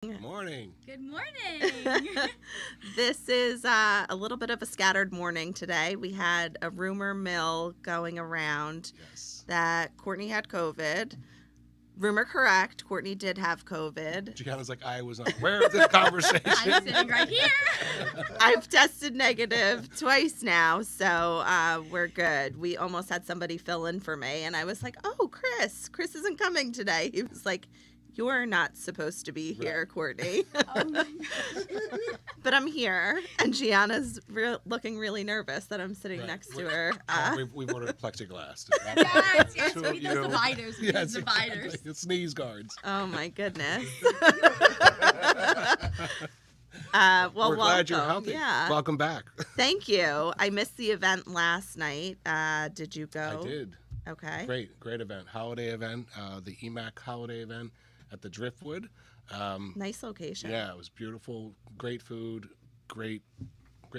Good morning. Good morning. This is a little bit of a scattered morning today. We had a rumor mill going around that Courtney had COVID. Rumor correct, Courtney did have COVID. Gianna's like, I was unaware of this conversation. I'm sitting right here. I've tested negative twice now, so we're good. We almost had somebody fill in for me, and I was like, oh, Chris isn't coming today. He was like, you're not supposed to be here, Courtney. Oh my gosh. But I'm here, and Gianna's looking really nervous that I'm sitting next to her. We've ordered plexiglass. Yes, we need those dividers. We need dividers. Exactly. Sneeze guards. Oh, my goodness. We're welcome. glad you're healthy. Yeah. Welcome back. Thank you. I missed the event last night. Did you go? I did. Okay. Great event. Holiday event. The EMAC holiday event at the Driftwood. Nice location. Yeah, it was beautiful. Great food. Great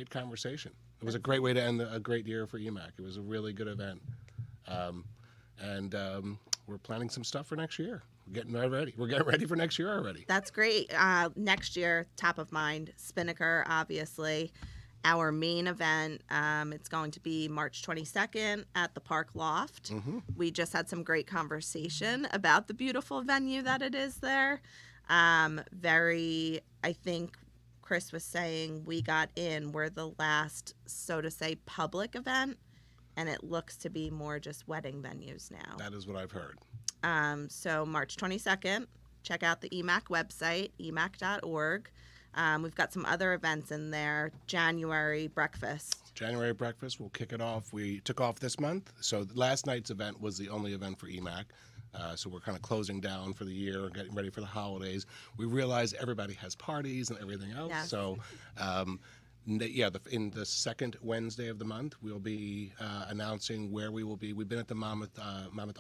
conversation. It was a great way to end a great year for EMAC. It was a really good event. And we're planning some stuff for next year. We're getting ready. We're getting ready for next year already. That's great. Next year, top of mind, Spinnaker, obviously. Our main event, it's going to be March 22nd at the Park Loft. Mm-hmm. We just had some great conversation about the beautiful venue that it is there. I think Chris was saying we got in, we're the last, so to say, public event, and it looks to be more just wedding venues now. That is what I've heard. So March 22nd, check out the EMAC website, emac.org. We've got some other events in there. January breakfast, we'll kick it off. We took off this month. So last night's event was the only event for EMAC. So we're kind of closing down for the year, getting ready for the holidays. We realize everybody has parties and everything else. Yes. So, in the second Wednesday of the month, we'll be announcing where we will be. We've been at the Monmouth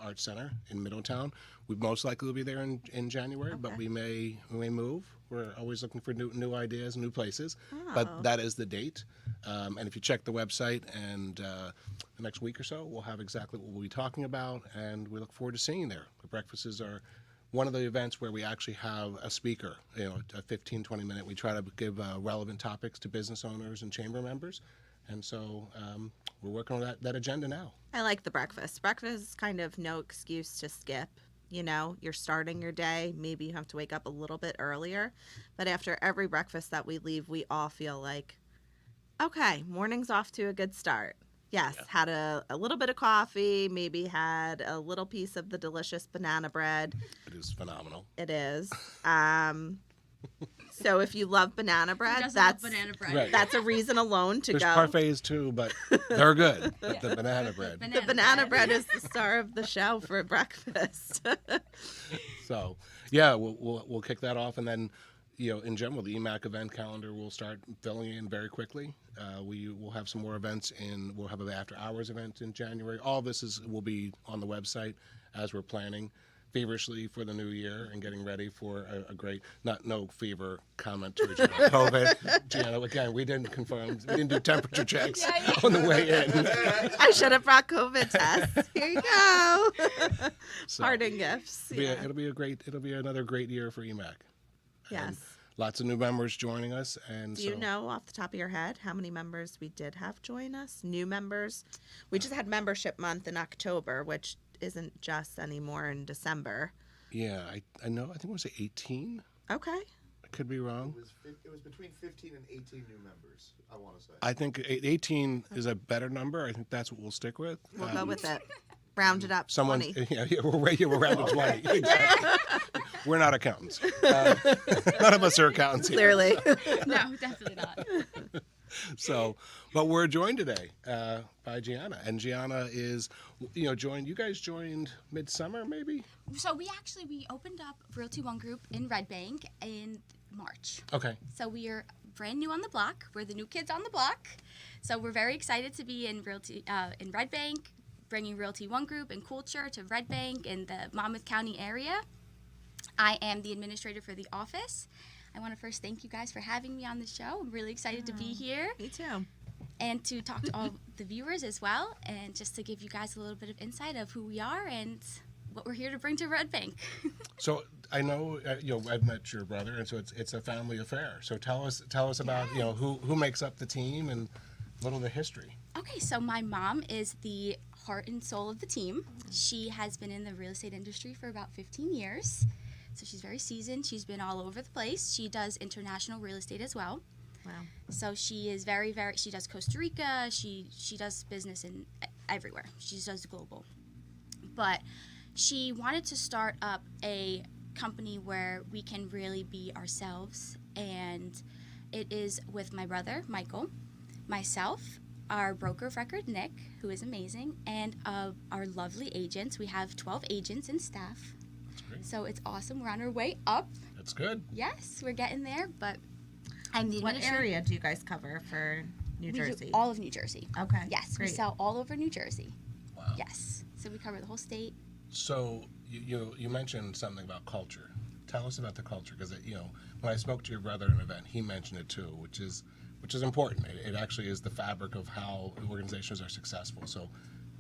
Arts Center in Middletown. We most likely will be there in January, but we may move. We're always looking for new ideas, new places. Oh. But that is the date. And if you check the website and the next week or so, we'll have exactly what we'll be talking about, and we look forward to seeing you there. The breakfasts are one of the events where we actually have a speaker, a 15, 20-minute. We try to give relevant topics to business owners and chamber members. And so we're working on that agenda now. I like the breakfast. Breakfast is kind of no excuse to skip. You're starting your day. Maybe you have to wake up a little bit earlier. But after every breakfast that we leave, we all feel like, okay, morning's off to a good start. Yes, had a little bit of coffee, maybe had a little piece of the delicious banana bread. It is phenomenal. It is. So if you love banana bread, that's a reason alone to There's go. There's parfaits too, but they're good. But the banana bread. The banana bread is the star of the show for breakfast. So, yeah, we'll kick that off, and then, in general, the EMAC event calendar will start filling in very quickly. We will have some more events we'll have an after-hours event in January. All this will be on the website as we're planning feverishly for the new year and getting ready for a great, no fever comment to COVID. Gianna, again, we didn't do temperature checks on the way in. I should have brought COVID tests. Here you go. So, Parting gifts. It'll be another great year for EMAC. Yes. And lots of new members joining us. And Do you know off the top of your head how many members we did have join us? New members? We just had membership month in October, which isn't just anymore in December. Yeah, I know. I think it was 18. Okay. I could be wrong. It was between 15 and 18 new members, I want to say. I think 18 is a better number. I think that's what we'll stick with. We'll go with it. Round it up. 20. We're round to 20. Exactly. We're not accountants. None of us are accountants here. Clearly. No, definitely not. So, but we're joined today by Gianna, and Gianna is, you guys joined midsummer, maybe? So we opened up Realty One Group in Red Bank in March. Okay. So we are brand new on the block. We're the new kids on the block. So we're very excited to be in Red Bank, bringing Realty One Group and culture to Red Bank in the Monmouth County area. I am the administrator for the office. I want to first thank you guys for having me on the show. I'm really excited to be here. Me too. And to talk to all the viewers as well, and just to give you guys a little bit of insight of who we are and what we're here to bring to Red Bank. So I know, I've met your brother, and so it's a family affair. So tell us about who makes up the team and a little of the history. Okay, so my mom is the heart and soul of the team. She has been in the real estate industry for about 15 years. So she's very seasoned. She's been all over the place. She does international real estate as well. Wow. So she is very, very, she does Costa Rica. She does business in everywhere. She does global. But she wanted to start up a company where we can really be ourselves. And it is with my brother, Michael, myself, our broker of record, Nick, who is amazing, and our lovely agents. We have 12 agents and staff. That's great. So it's awesome. We're on our way up. That's good. Yes, we're getting there, but I'm the What administrator. area do you guys cover for New We do Jersey? all of New Jersey. Okay. Yes, Great. we sell all over New Jersey. Wow. Yes, so we cover the whole state. So you mentioned something about culture. Tell us about the culture, because when I spoke to your brother at an event, he mentioned it too, which is important. It actually is the fabric of how organizations are successful. So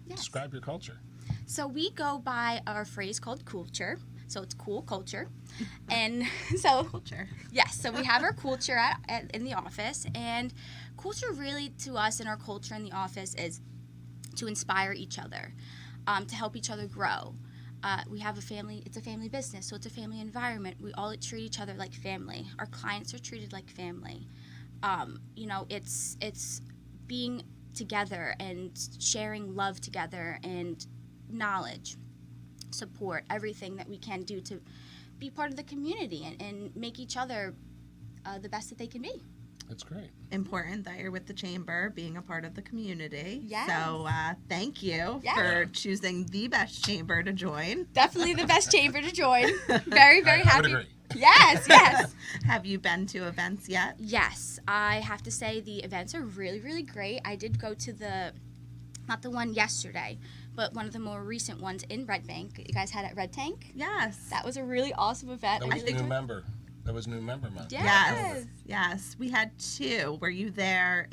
Yes. describe your culture. So we go by our phrase called culture. So it's cool culture, and so Culture. yes. So we have our culture in the office, and culture really to us in our culture in the office is to inspire each other, to help each other grow. We have a family. It's a family business, so it's a family environment. We all treat each other like family. Our clients are treated like family. It's being together and sharing love together and knowledge, support, everything that we can do to be part of the community and make each other the best that they can be. That's great. Important that you're with the chamber, being a part of the community. Yes. So thank you Yes. for choosing the best chamber to join. Definitely the best chamber to join. Very, very I would happy. agree. Yes, yes. Have you been to events yet? Yes, I have to say the events are really, really great. I did go to not the one yesterday, but one of the more recent ones in Red Bank. You guys had at Red Tank. Yes. That was a really awesome event. That I was really new enjoyed- member. That was new member month. Yes. Yes. We had two. Were you there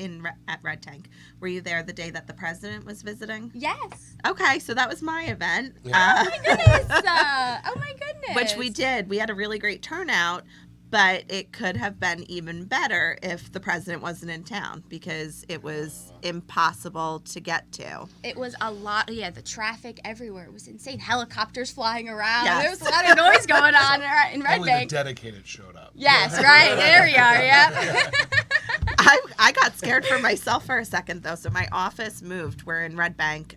at Red Tank? Were you there the day that the president was visiting? Yes. Okay, so that was my event. Yeah. Oh my goodness. Oh my goodness. Which we did. We had a really great turnout, but it could have been even better if the president wasn't in town because it was impossible to get to. It was a lot. Yeah, the traffic everywhere. It was insane. Helicopters flying around. Yes. There was a lot of noise going on in Red Only Bank. the dedicated showed up. Yes, right. There we are. Yeah. I got scared for myself for a second, though. So my office moved. We're in Red Bank,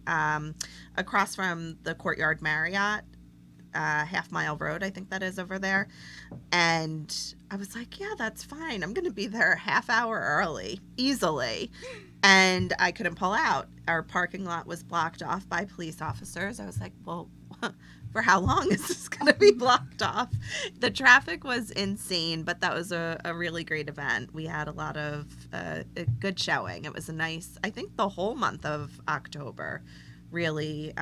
across from the Courtyard Marriott, Half Mile Road, I think that is over there. And I was like, yeah, that's fine. I'm going to be there a half hour early, easily. And I couldn't pull out. Our parking lot was blocked off by police officers. I was like, well, for how long is this going to be blocked off? The traffic was insane, but that was a really great event. We had a lot of a good showing. It was a nice, I think the whole month of October, really,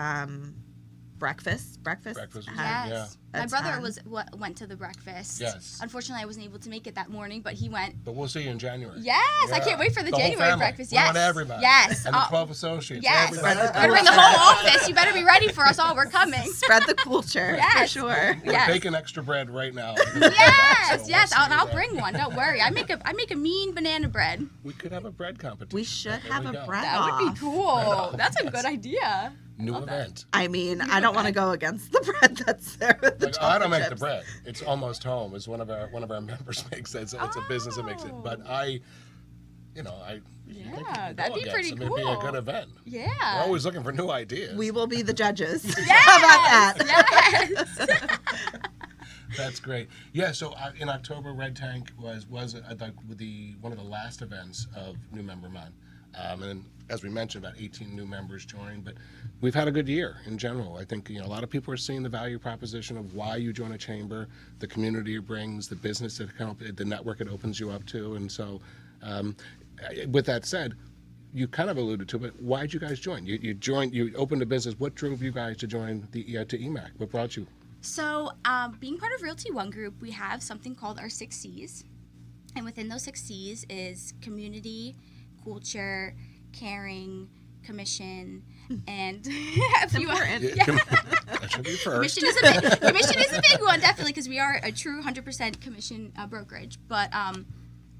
breakfast Breakfast was had- good, yeah. Yes. My That's brother fun. went to the breakfast. Yes. Unfortunately, I wasn't able to make it that morning, but he went. But we'll see you in January. Yes, I Yeah. can't wait for the whole January family. breakfast. We Yes. want everybody. Yes. And the Oh, 12 associates. yes. Everybody. We're gonna bring the whole office. You better be ready for us all. We're coming. Spread the culture, Yes. for sure. We're Yes. baking extra bread right now. Yes, So yes. we'll see you I'll there. bring one. Don't worry. I make a mean banana bread. We could have a bread competition. We should There have we a go. bread That would off. be cool. off, That's a yes. good idea. New Love that. event. I mean, I don't want to go against the bread that's there with the Like, I don't make the chips. bread. It's almost home. It's one of our members makes it. It's a business that makes it. But Oh. I Yeah, go that'd be against pretty them. It'd be a cool. good event. We're Yeah. always looking for new ideas. We will be the judges. Yes. How about that? Yes. That's great. Yeah. So in October, Red Tank was one of the last events of New Member Month, and as we mentioned, about 18 new members joined. But we've had a good year in general. I think a lot of people are seeing the value proposition of why you join a chamber, the community it brings, the business that the network it opens you up to, and so. With that said, you kind of alluded to it, but why did you guys join? You opened a business. What drove you guys to join to EMAC? What brought you? So, being part of Realty One Group, we have something called our 6 C's. And within those 6 C's is community, culture, caring, commission, and a few important. Yeah, that should be first. Commission is a big one, definitely, because we are a true 100% commission brokerage. But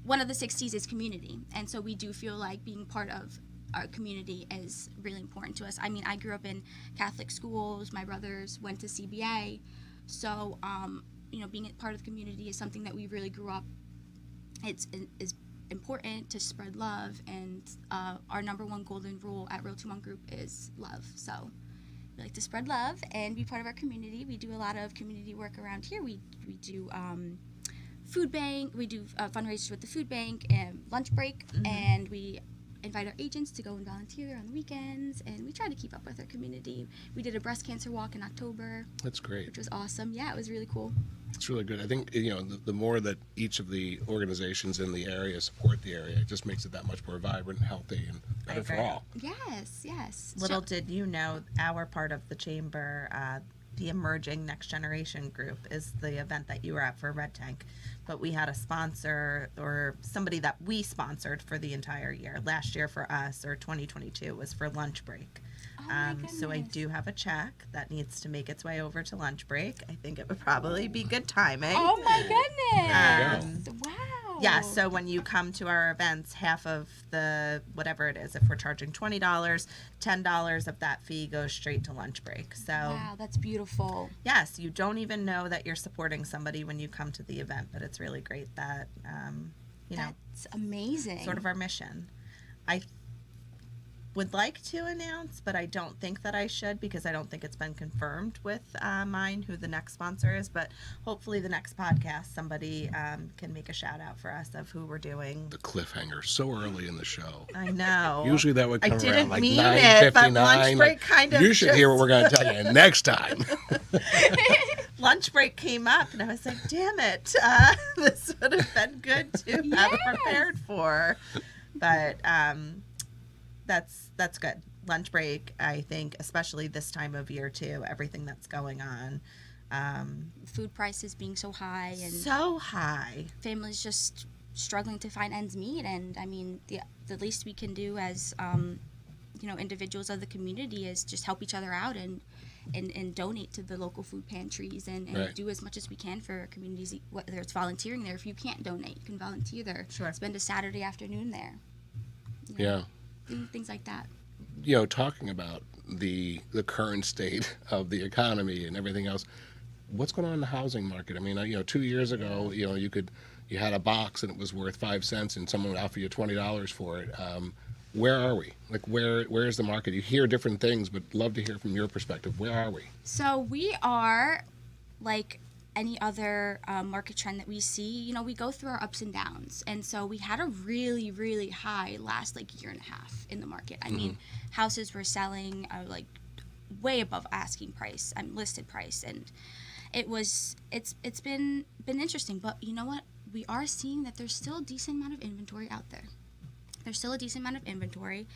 one of the 6 C's is community, and so we do feel like being part of our community is really important to us. I mean, I grew up in Catholic schools. My brothers went to CBA, so being a part of the community is something that we really grew up. It's important to spread love, and our number one golden rule at Realty One Group is love. So we like to spread love and be part of our community. We do a lot of community work around here. We do food bank. We do fundraisers with the food bank and lunch break, and we invite our agents to go and volunteer on the weekends, and we try to keep up with our community. We did a breast cancer walk in October. That's great. Which was awesome. Yeah, it was really cool. It's really good. I think the more that each of the organizations in the area support the area, it just makes it that much more vibrant and healthy and better for all. Yes. Little did you know, our part of the chamber, the Emerging Next Generation group, is the event that you were at for Red Tank. But we had a sponsor, or somebody that we sponsored for the entire year. Last year for us, or 2022, was for lunch break. Oh my So I goodness. do have a check that needs to make its way over to lunch break. I think it would probably be good timing. Oh my goodness! Wow. Yeah, so when you come to our events, half of the, whatever it is, if we're charging $20, $10 of that fee goes straight to lunch break. So, Wow, that's beautiful. yes, you don't even know that you're supporting somebody when you come to the event, but it's really great that, That's amazing. sort of our mission. I would like to announce, but I don't think that I should, because I don't think it's been confirmed with mine who the next sponsor is. But hopefully the next podcast, somebody can make a shout out for us of who we're doing. The cliffhanger so early in the show. I know. Usually that would I come didn't around like mean it, but 9:59. lunch break kind of You should hear what just- we're going to tell you next time. Lunch break came up, and I was like, damn it. This would have been good to have Yes. prepared for. But that's good. Lunch break, I think, especially this time of year too, everything that's going on. Food prices being so high, and So high. families just struggling to find ends meet. And I mean, the least we can do as individuals of the community is just help each other out and donate to the local food pantries and Right. do as much as we can for our communities, whether it's volunteering there. If you can't donate, you can volunteer there. Sure. Spend a Saturday afternoon there. Yeah. Things like that. Talking about the current state of the economy and everything else, what's going on in the housing market? I mean, 2 years ago, you had a box and it was worth 5 cents and someone would offer you $20 for it. Where are we? Like, where's the market? You hear different things, but love to hear from your perspective. Where are we? So we are like any other market trend that we see. We go through our ups and downs, and so we had a really, really high last year and a half in the market. I mean, houses were selling like way above asking price, listed price, and it's been interesting. But you know what? We are seeing that there's still a decent amount of inventory out there. There's still a decent amount of inventory,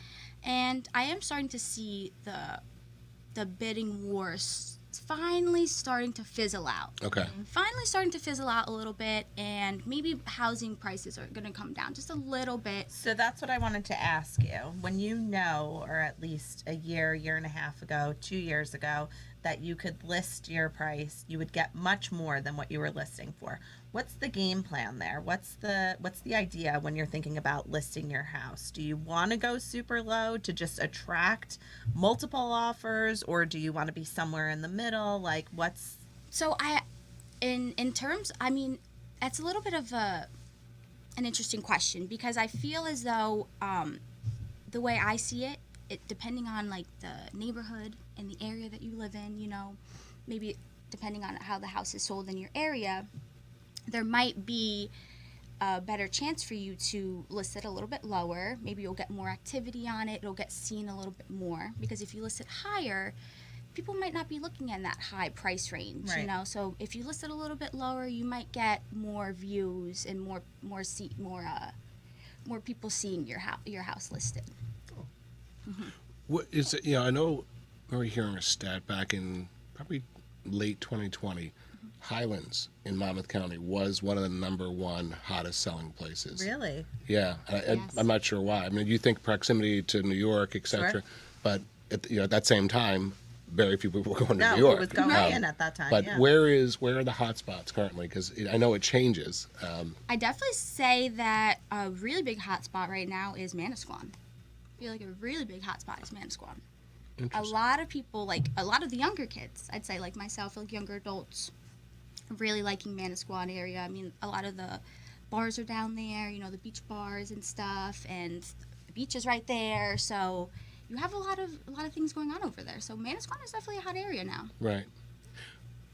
and I am starting to see the bidding wars finally starting to fizzle out. Okay. Finally starting to fizzle out a little bit, and maybe housing prices are going to come down just a little bit. So that's what I wanted to ask you. When you know, or at least a year and a half ago, 2 years ago, that you could list your price, you would get much more than what you were listing for. What's the game plan there? What's the idea when you're thinking about listing your house? Do you want to go super low to just attract multiple offers, or do you want to be somewhere in the middle? Like, what's... So in terms, I mean, that's a little bit of an interesting question, because I feel as though the way I see it, depending on like the neighborhood and the area that you live in, maybe depending on how the house is sold in your area, there might be a better chance for you to list it a little bit lower. Maybe you'll get more activity on it. It'll get seen a little bit more, because if you list it higher, people might not be looking at that high price range, Right. So if you list it a little bit lower, you might get more views and more people seeing your house listed. What is it? I know we were hearing a stat back in probably late 2020. Highlands in Monmouth County was one of the number one hottest selling places. Really? Yeah, Yes. I'm not sure why. I mean, you think proximity to New York, etc., Sure. but at that same time, very few people were going to No, New York. it was going Right. in at that time. But yeah. where are the hot spots currently? Because I know it changes. I definitely say that a really big hotspot right now is Manasquan. I feel like a really big hotspot is Manasquan. A Interesting. lot of people, like a lot of the younger kids, I'd say like myself, like younger adults, really liking Manasquan area. I mean, a lot of the bars are down there, you know, the beach bars and stuff, and the beach is right there. So you have a lot of things going on over there. So Manasquan is definitely a hot area now. Right.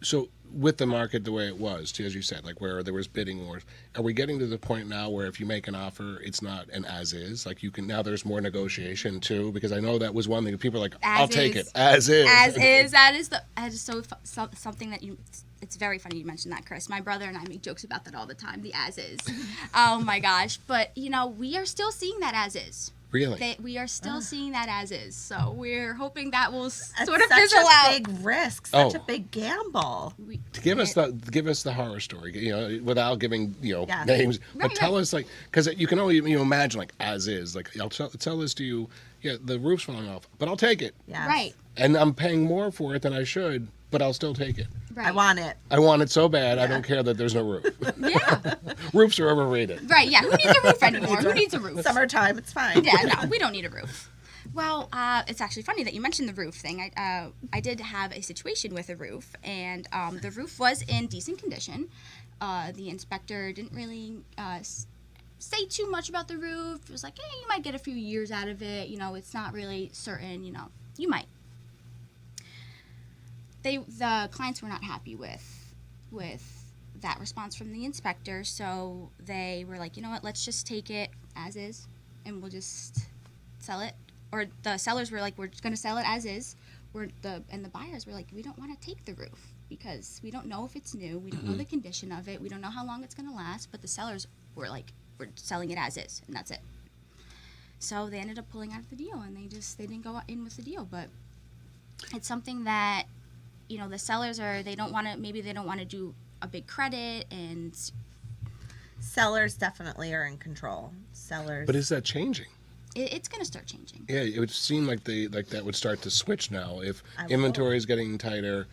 So with the market the way it was, as you said, like where there was bidding wars, are we getting to the point now where if you make an offer, it's not an as is? Like you can now there's more negotiation too, because I know that was one thing. People are like, I'll take it as is. As is. That is so something that you. It's very funny you mentioned that, Chris. My brother and I make jokes about that all the time. The as is. Oh my gosh! But you know, we are still seeing that as is. Really? We are still seeing that as is. So we're hoping that will It's sort of such fizzle a out. big risk, such Oh. a big gamble. Give us the horror story, without giving Yeah. names, but Right, tell us, like, because you can only imagine, like, as is, like, I'll tell this to you, yeah, the roof's falling off, but I'll take it, Yes. Right. and I'm paying more for it than I should, but I'll still take it. Right. I want it. I want it so bad, I don't care that there's no roof. Yeah. Roofs are overrated. Right. Yeah. Who needs a roof anymore? Who needs a roof? Summertime, it's fine. Yeah, no, we don't need a roof. Well, it's actually funny that you mentioned the roof thing. I did have a situation with a roof, and the roof was in decent condition. The inspector didn't really say too much about the roof. It was like, hey, you might get a few years out of it. You know, it's not really certain. You know, you might. The clients were not happy with that response from the inspector, so they were like, you know what, let's just take it as is, and we'll just sell it. Or the sellers were like, we're just going to sell it as is. And the buyers were like, we don't want to take the roof because we don't know if it's new, we don't know the condition of it, we don't know how long it's going to last. But the sellers were like, we're selling it as is, and that's it. So they ended up pulling out of the deal, and they didn't go in with the deal. But it's something that, you know, the sellers they don't want to do a big credit, and Sellers definitely are in control. Sellers. But is that changing? it's going to start changing. Yeah, it would seem like that would start to switch now if I would inventory is getting tighter,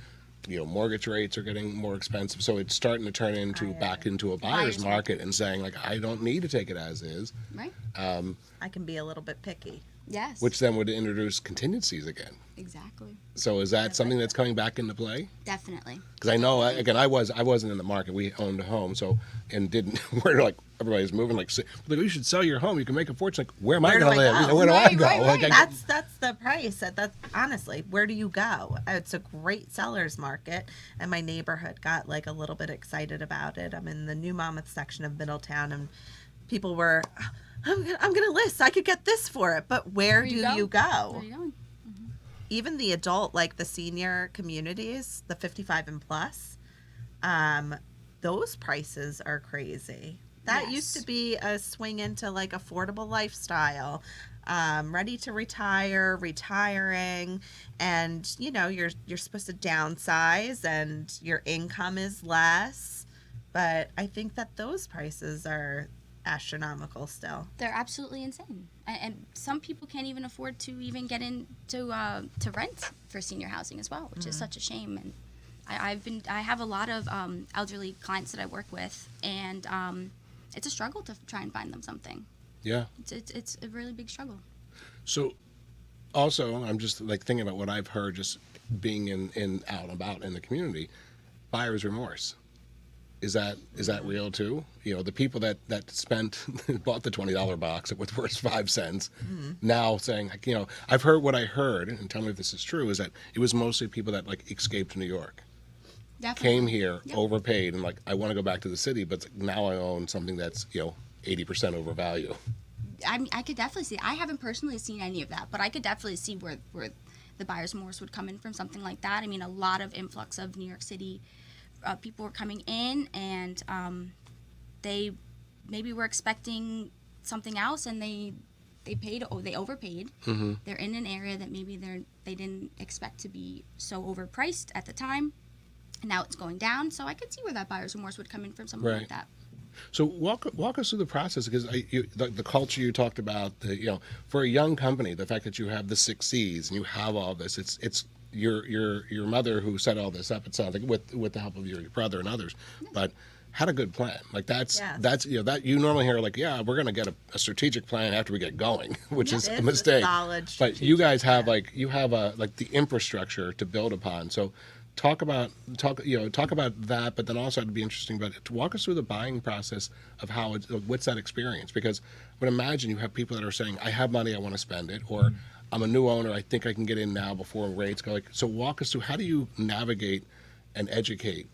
mortgage rates are getting more expensive, so it's starting to turn into back into a buyer's Buyer's market and saying, like, I don't need to take it as is, Right? I can be a little bit picky. Yes. which then would introduce contingencies again. Exactly. So is that something that's coming back into play? Definitely. Because I know, again, I wasn't in the market. We owned a home, so and didn't. We're like everybody's moving. Like, you should sell your home. You can make a fortune. Like, where am I Where going do to I live? go? Where do I Right, go? right, Like, right. That's the price. That's honestly, where do you go? It's a great seller's market, and my neighborhood got like a little bit excited about it. I'm in the New Monmouth section of Middletown, and people were, I'm gonna list. I could get this for it, but where do you go? Where are you going? Even the adult, like the senior communities, the 55 and plus, those prices are crazy. That used to Yes. be a swing into like affordable lifestyle, ready to retire, retiring, and you're supposed to downsize and your income is less. But I think that those prices are astronomical still. They're absolutely insane, and some people can't even afford to even get into to rent for senior housing as well, which is such a shame. And I have a lot of elderly clients that I work with, and it's a struggle to try and find them something. yeah. It's a really big struggle. So, also, I'm just like thinking about what I've heard, just being in out and about in the community. Buyer's remorse. Is that real too? The people that spent bought the $20 box that was worth 5 cents, now saying, like, I've heard what I heard, and tell me if this is true, is that it was mostly people that like escaped New York, Definitely. came here, Yep. overpaid, and like, I want to go back to the city, but now I own something that's 80% overvalue. I could definitely see. I haven't personally seen any of that, but I could definitely see where the buyer's remorse would come in from something like that. I mean, a lot of influx of New York City people were coming in, and they maybe were expecting something else, and they overpaid. Mm-hmm. They're in an area that maybe they didn't expect to be so overpriced at the time, And now it's going down, so I could see where that buyer's remorse would come in from something Right. like that. So walk us through the process, because the culture you talked about, for a young company, the fact that you have the 6 Cs and you have all this, it's your mother who set all this up. It sounds like with the help of your brother and others, but had a good plan. Like that's Yes. that you normally hear like, yeah, we're gonna get a strategic plan after we get going, which is It's a mistake. solid But you guys have plan. like the infrastructure to build upon. So talk about that, but then also it'd be interesting about it, to walk us through the buying process of how what's that experience, because I would imagine you have people that are saying, I have money, I want to spend it, or I'm a new owner, I think I can get in now before rates go. Like, so walk us through, how do you navigate and educate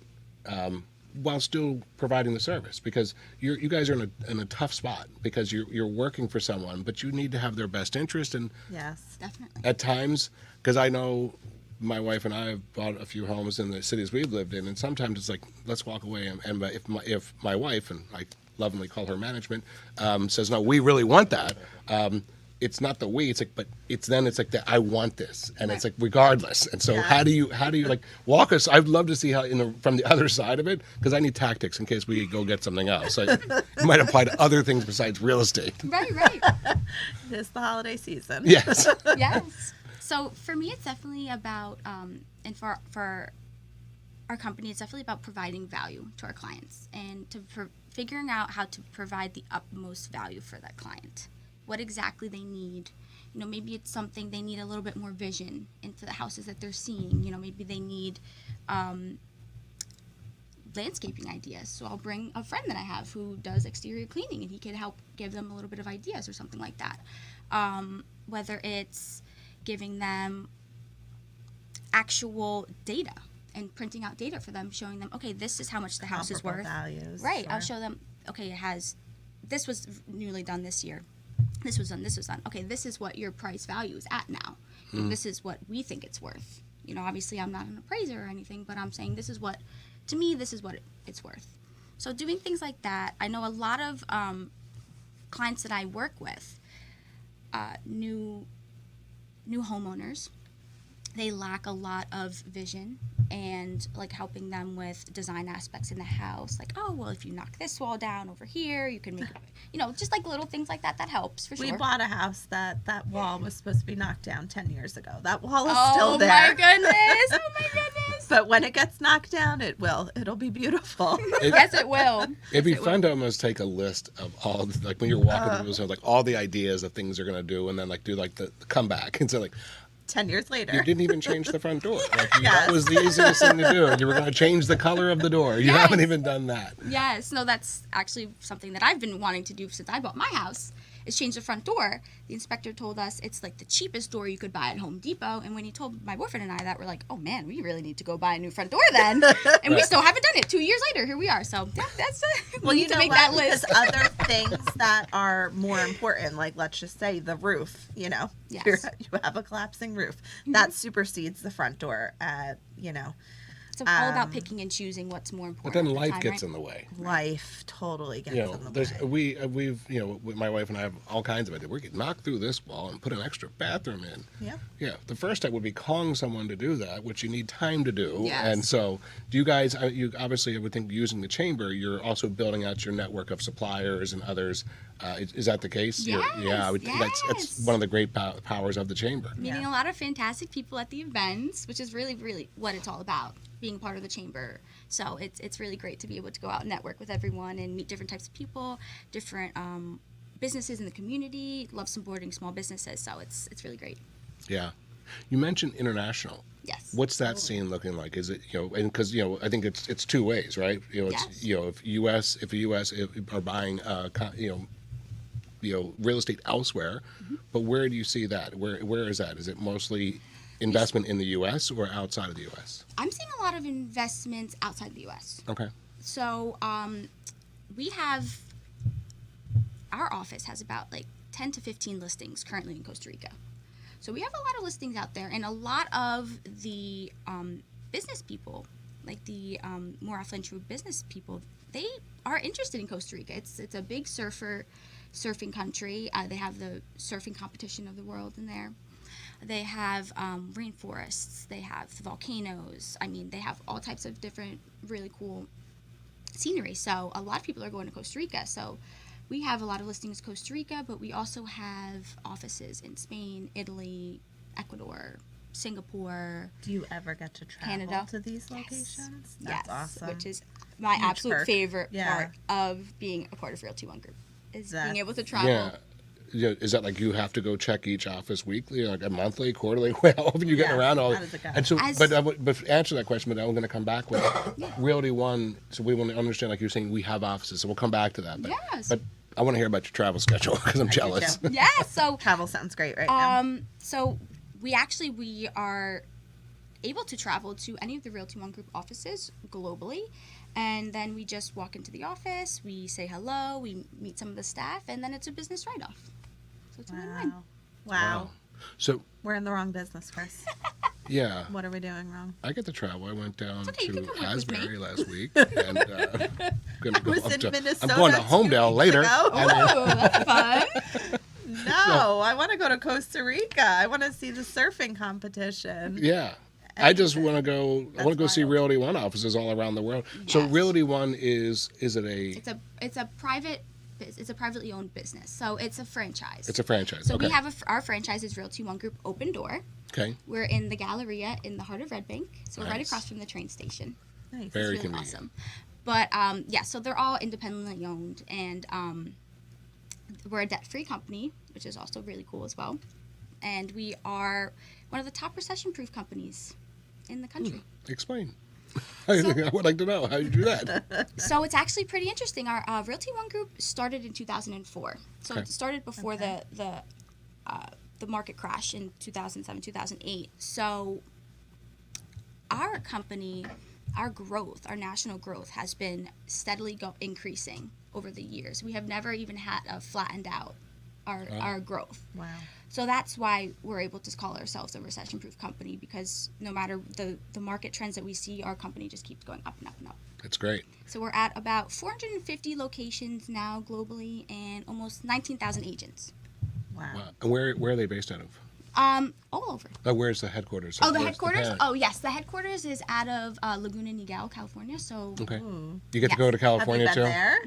while still providing the service, because you guys are in a tough spot, because you're working for someone, but you need to have their best interest. And Yes. Definitely. at times, because I know my wife and I have bought a few homes in the cities we've lived in, and sometimes it's like, let's walk away. And if my wife, and I lovingly call her management, says, no, we really want that, it's not the we, it's like, but it's like that, I want this, and it's like regardless. And so Yeah. how do you like walk us? I'd love to see how from the other side of it, because I need tactics in case we go get something else. It might apply to other things besides real estate. Right. It is the holiday season. Yes. Yes. So for me, it's definitely about, and for our company, it's definitely about providing value to our clients, and figuring out how to provide the utmost value for that client. What exactly they need. Maybe it's something they need a little bit more vision into the houses that they're seeing. Maybe they need landscaping ideas. So I'll bring a friend that I have who does exterior cleaning, and he can help give them a little bit of ideas or something like that. Whether it's giving them actual data and printing out data for them, showing them, okay, this is how much the house is Comparable worth. values. Right. I'll Sure. show them, okay, this was newly done this year. This was done. Okay, this is what your price value is at now. This is what we think it's worth. Obviously I'm not an appraiser or anything, but I'm saying this is what it's worth. So doing things like that. I know a lot of clients that I work with, new homeowners, they lack a lot of vision, and like helping them with design aspects in the house, like, oh, well, if you knock this wall down over here, you can make it, just like little things like that helps for sure. We bought a house that wall was supposed to be knocked down 10 years ago. That wall is Oh still there. my goodness. Oh my goodness. But when it gets knocked down, it'll be beautiful. Yes, it will. It'd be fun to almost take a list of all, like when you're walking through those, like all the ideas of things they're gonna do, and then like do like the comeback, and so like 10 years later. you didn't even change the front door. Like that Yes. was the easiest thing to do. You were gonna change the color of the door. You Yes. haven't even done that. Yes, no, that's actually something that I've been wanting to do since I bought my house, is change the front door. The inspector told us it's like the cheapest door you could buy at Home Depot, and when he told my boyfriend and I that, we're like, oh man, we really need to go buy a new front door then. And we still haven't done it. 2 years later, here we are. So that's we Well, need you to know make what? that list. Because other things that are more important, like let's just say the roof, Yes. you have a collapsing roof. That supersedes the front door, It's all about picking and choosing what's more But important. then at the life time, gets right? in the way. life totally gets You know, in the there's way. we've my wife and I have all kinds of ideas. We could knock through this wall and put an extra bathroom in. Yeah. Yeah, the first step would be calling someone to do that, which you need time to do. Yes. And so, do you guys? You obviously, I would think, using the chamber, you're also building out your network of suppliers and others. Is that the case? Yes, Yeah, I would think that's yes. one of the great powers of the chamber. Meeting Yeah. a lot of fantastic people at the events, which is really, really what it's all about, being part of the chamber. So it's really great to be able to go out and network with everyone and meet different types of people, different businesses in the community. Love supporting small businesses, so it's really great. Yeah, you mentioned international. Yes. What's that scene looking like? Is it and because I think it's two ways, right? It's Yes. if the U.S. are buying real estate elsewhere, but where do you see that? Where is that? Is it mostly investment in the U.S. or outside of the U.S.? I'm seeing a lot of investments outside the U.S. Okay. So we have, our office has about like 10 to 15 listings currently in Costa Rica. So we have a lot of listings out there, and a lot of the business people, like the more affluential business people, they are interested in Costa Rica. It's a big surfing country. They have the surfing competition of the world in there. They have rainforests. They have volcanoes. I mean, they have all types of different really cool scenery. So a lot of people are going to Costa Rica. So we have a lot of listings in Costa Rica, but we also have offices in Spain, Italy, Ecuador, Singapore. Do you ever get to travel Canada. to these Yes. locations? Yes, That's awesome. which is my Huge absolute perk. favorite Yeah. part of being a part of Realty One Group is being That's- able to travel. Yeah. Yeah, is that like you have to go check each office weekly, like a monthly, quarterly? How often you getting Yeah, around all? how does it go? And so, As- but answer that question. But I'm going to come back with Realty One. So we want to understand, like you're saying, we have offices. So we'll come back to that. But, Yes. but I want to hear about your travel schedule because I'm I do jealous. too. Yeah, so Travel sounds great right now. so we are able to travel to any of the Realty One Group offices globally, and then we just walk into the office, we say hello, we meet some of the staff, and then it's a business write-off. So it's a win-win. Wow. So We're in the wrong business, Chris. yeah, What are we doing wrong? I get to travel. I went down okay, you to can come work with me. Asbury last week, and gonna go was up in to. I'm Minnesota going to 2 Homedale weeks later. ago. and then- Oh, that's fun. No, I want to go to Costa Rica. I want to see the surfing competition. Yeah. I just want to go. I want to go see wild. Realty One offices all around the world. So Yes. Realty One is it a? It's a privately owned business, so it's a franchise. It's a franchise. So okay. we have our franchise is Realty One Group Open Door. Okay. We're in the Galleria in the heart of Red Bank, so we're right Nice. across from the train station. Nice. Very It's really convenient. awesome. But yeah, so they're all independently owned, and we're a debt-free company, which is also really cool as well. And we are one of the top recession-proof companies in the country. Explain. I would like to know how you do that. So it's actually pretty interesting. Our Realty One Group started in 2004. So Okay. it started before Okay. the market crash in 2007, 2008. So our company, our growth, our national growth has been steadily increasing over the years. We have never even had flattened out our growth. Wow. So that's why we're able to call ourselves a recession-proof company, because no matter the market trends that we see, our company just keeps going up and up and up. That's great. So we're at about 450 locations now globally and almost 19,000 agents. Wow. Wow. And where are they based out of? All over. Where's the headquarters? Oh, the Where's headquarters? parent? Oh, yes. The headquarters is out of Laguna Niguel, California. So Okay. Ooh. You get to Yes. go to Have you California been too. there?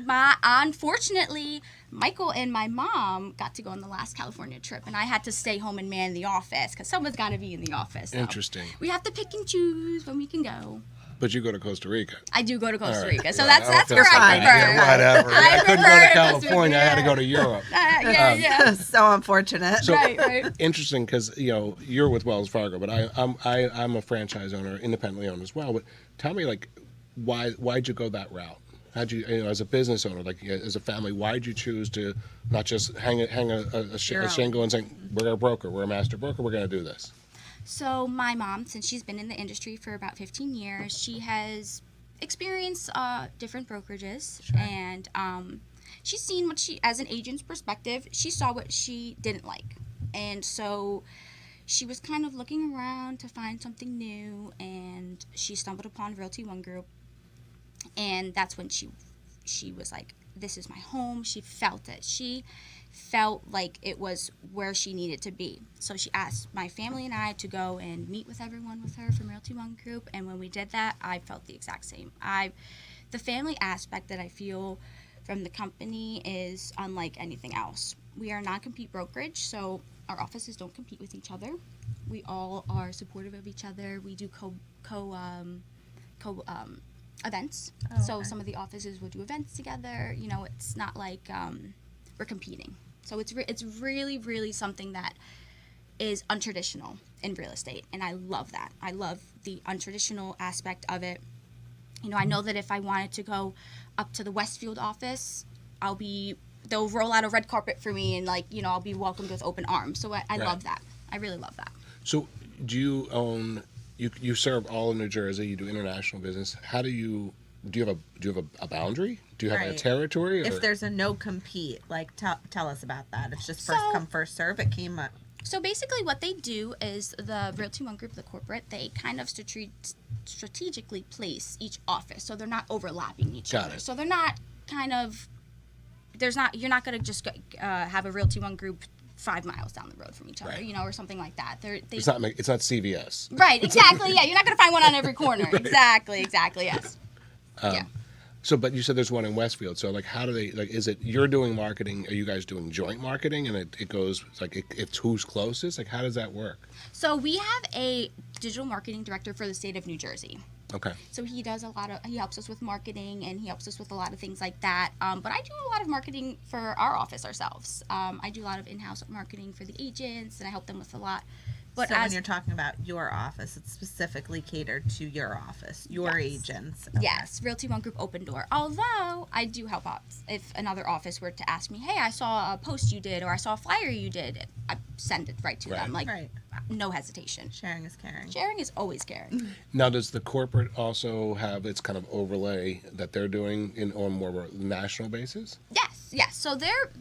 unfortunately, Michael and my mom got to go on the last California trip, and I had to stay home and man the office because someone's got to be in the office. So Interesting. we have to pick and choose when we can go. But you go to Costa Rica. I do go to Costa All right. Rica, so Yeah, that's I don't feel where so I bad. prefer. Yeah, whatever. I I couldn't go prefer to Costa California. I had to Rica. go to Europe. Yeah. So unfortunate. Right. Interesting, because you're with Wells Fargo, but I'm a franchise owner, independently owned as well. But tell me, like, why'd you go that route? How'd you, as a business owner, like as a family, why'd you choose to not just hang a shingle and say, we're a broker, we're a master broker, we're going to do this? So my mom, since she's been in the industry for about 15 years, she has experienced different brokerages, and she's seen what as an agent's perspective, she saw what she didn't like, and so she was kind of looking around to find something new, and she stumbled upon Realty One Group, and that's when she was like, this is my home. She felt it. She felt like it was where she needed to be. So she asked my family and I to go and meet with everyone with her from Realty One Group, and when we did that, I felt the exact same. The family aspect that I feel from the company is unlike anything else. We are a non-compete brokerage, so our offices don't compete with each other. We all are supportive of each other. We do events. Oh, So okay. some of the offices will do events together. It's not like we're competing. So it's really, really something that is untraditional in real estate, and I love that. I love the untraditional aspect of it. I know that if I wanted to go up to the Westfield office, they'll roll out a red carpet for me, and I'll be welcomed with open arms. So I Right. love that. I really love that. So do you own? You serve all of New Jersey. You do international business. How do you have a boundary? Do you have a Right. territory? Or? If there's a no compete, like tell us about that. It's just first So- come first serve. It came up. So basically what they do is the Realty One Group, the corporate, they kind of strategically place each office, so they're not overlapping each Got other. it. So they're not you're not going to just have a Realty One Group 5 miles down the road from each other, Right. you know, or something like that. They It's not CVS. right, exactly. Yeah, you're not gonna find one on every corner. Exactly, yes. Yeah. So, but you said there's one in Westfield. So, like, how do they, like, is it you're doing marketing? Are you guys doing joint marketing? And it goes, it's like, it's who's closest? Like, how does that work? So we have a digital marketing director for the state of New Jersey. Okay. So he does he helps us with marketing and he helps us with a lot of things like that. But I do a lot of marketing for our office ourselves. I do a lot of in-house marketing for the agents and I help them with a lot. But so when you're talking about your office, it's specifically catered to your office, your Yes. agents. Okay. Yes, Realty One Group Open Door. Although I do help out if another office were to ask me, hey, I saw a post you did or I saw a flyer you did, I send it right to them. Like, Right. no hesitation. Sharing is caring. Sharing is always caring. Now, does the corporate also have its kind of overlay that they're doing on more of a national basis? Yes. So they're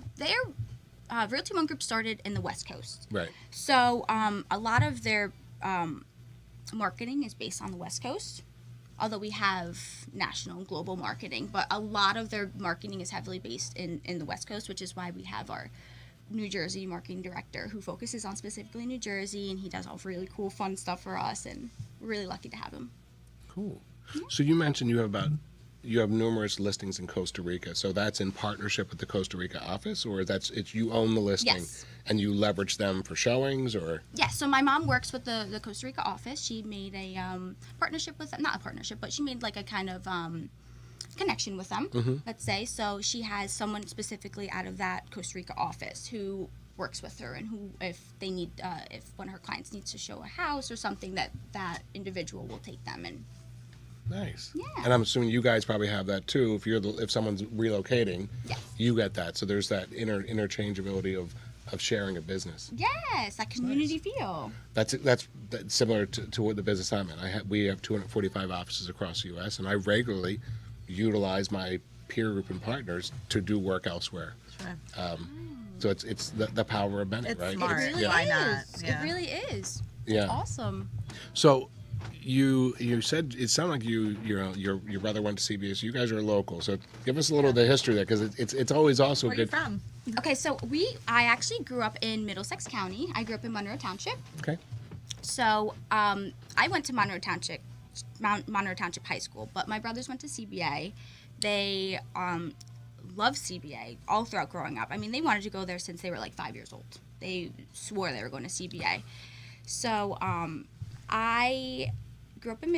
Realty One Group started in the West Coast. Right. So a lot of their marketing is based on the West Coast, although we have national and global marketing. But a lot of their marketing is heavily based in the West Coast, which is why we have our New Jersey marketing director who focuses on specifically New Jersey, and he does all really cool, fun stuff for us, and we're really lucky to have him. Cool. So you mentioned you have numerous listings in Costa Rica. So that's in partnership with the Costa Rica office, or it's you own the listing Yes. and you leverage them for showings, or Yeah, so my mom works with the Costa Rica office. She made a partnership with them, not a partnership, but she made like a kind of connection with them, let's say. So she has someone specifically out of that Costa Rica office who works with her and who, if they need, if one of her clients needs to show a house or something, that individual will take them and nice. Yeah. And I'm assuming you guys probably have that too. If someone's relocating, Yes. you get that. So there's that interchangeability of sharing a business. yes, that community feel. That's similar to what the business I'm in. We have 245 offices across the U.S. and I regularly utilize my peer group and partners to do work elsewhere. Sure. So it's the power of Bennett, It's right? smart. It really yeah. Why is. not? Yeah. It really is. Yeah. Awesome. So you said it sounded like your brother went to CBS. You guys are local, so give us a little of the history there because it's always also Where are you good. from? Okay, so I actually grew up in Middlesex County. I grew up in Monroe Township. Okay. So I went to Monroe Township High School, but my brothers went to CBA. They loved CBA all throughout growing up. I mean, they wanted to go there since they were like 5 years old. They swore they were going to CBA. So I grew up in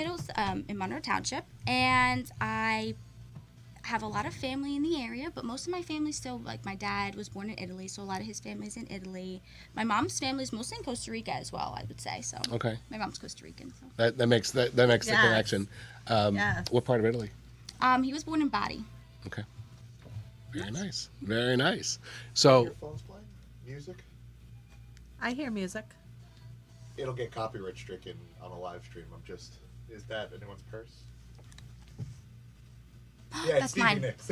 Monroe Township, and I have a lot of family in the area, but most of my family still, like my dad was born in Italy, so a lot of his family's in Italy. My mom's family is mostly in Costa Rica as well, I would say. So Okay. my mom's Costa Rican. So. That makes the Yes. connection. Yes. What part of Italy? He was born in Bari. Okay. Very nice. Very nice. So Your phone's playing music. I hear music. It'll get copyright stricken on a live stream. Is that anyone's purse? Yeah, That's Stevie mine. Nicks.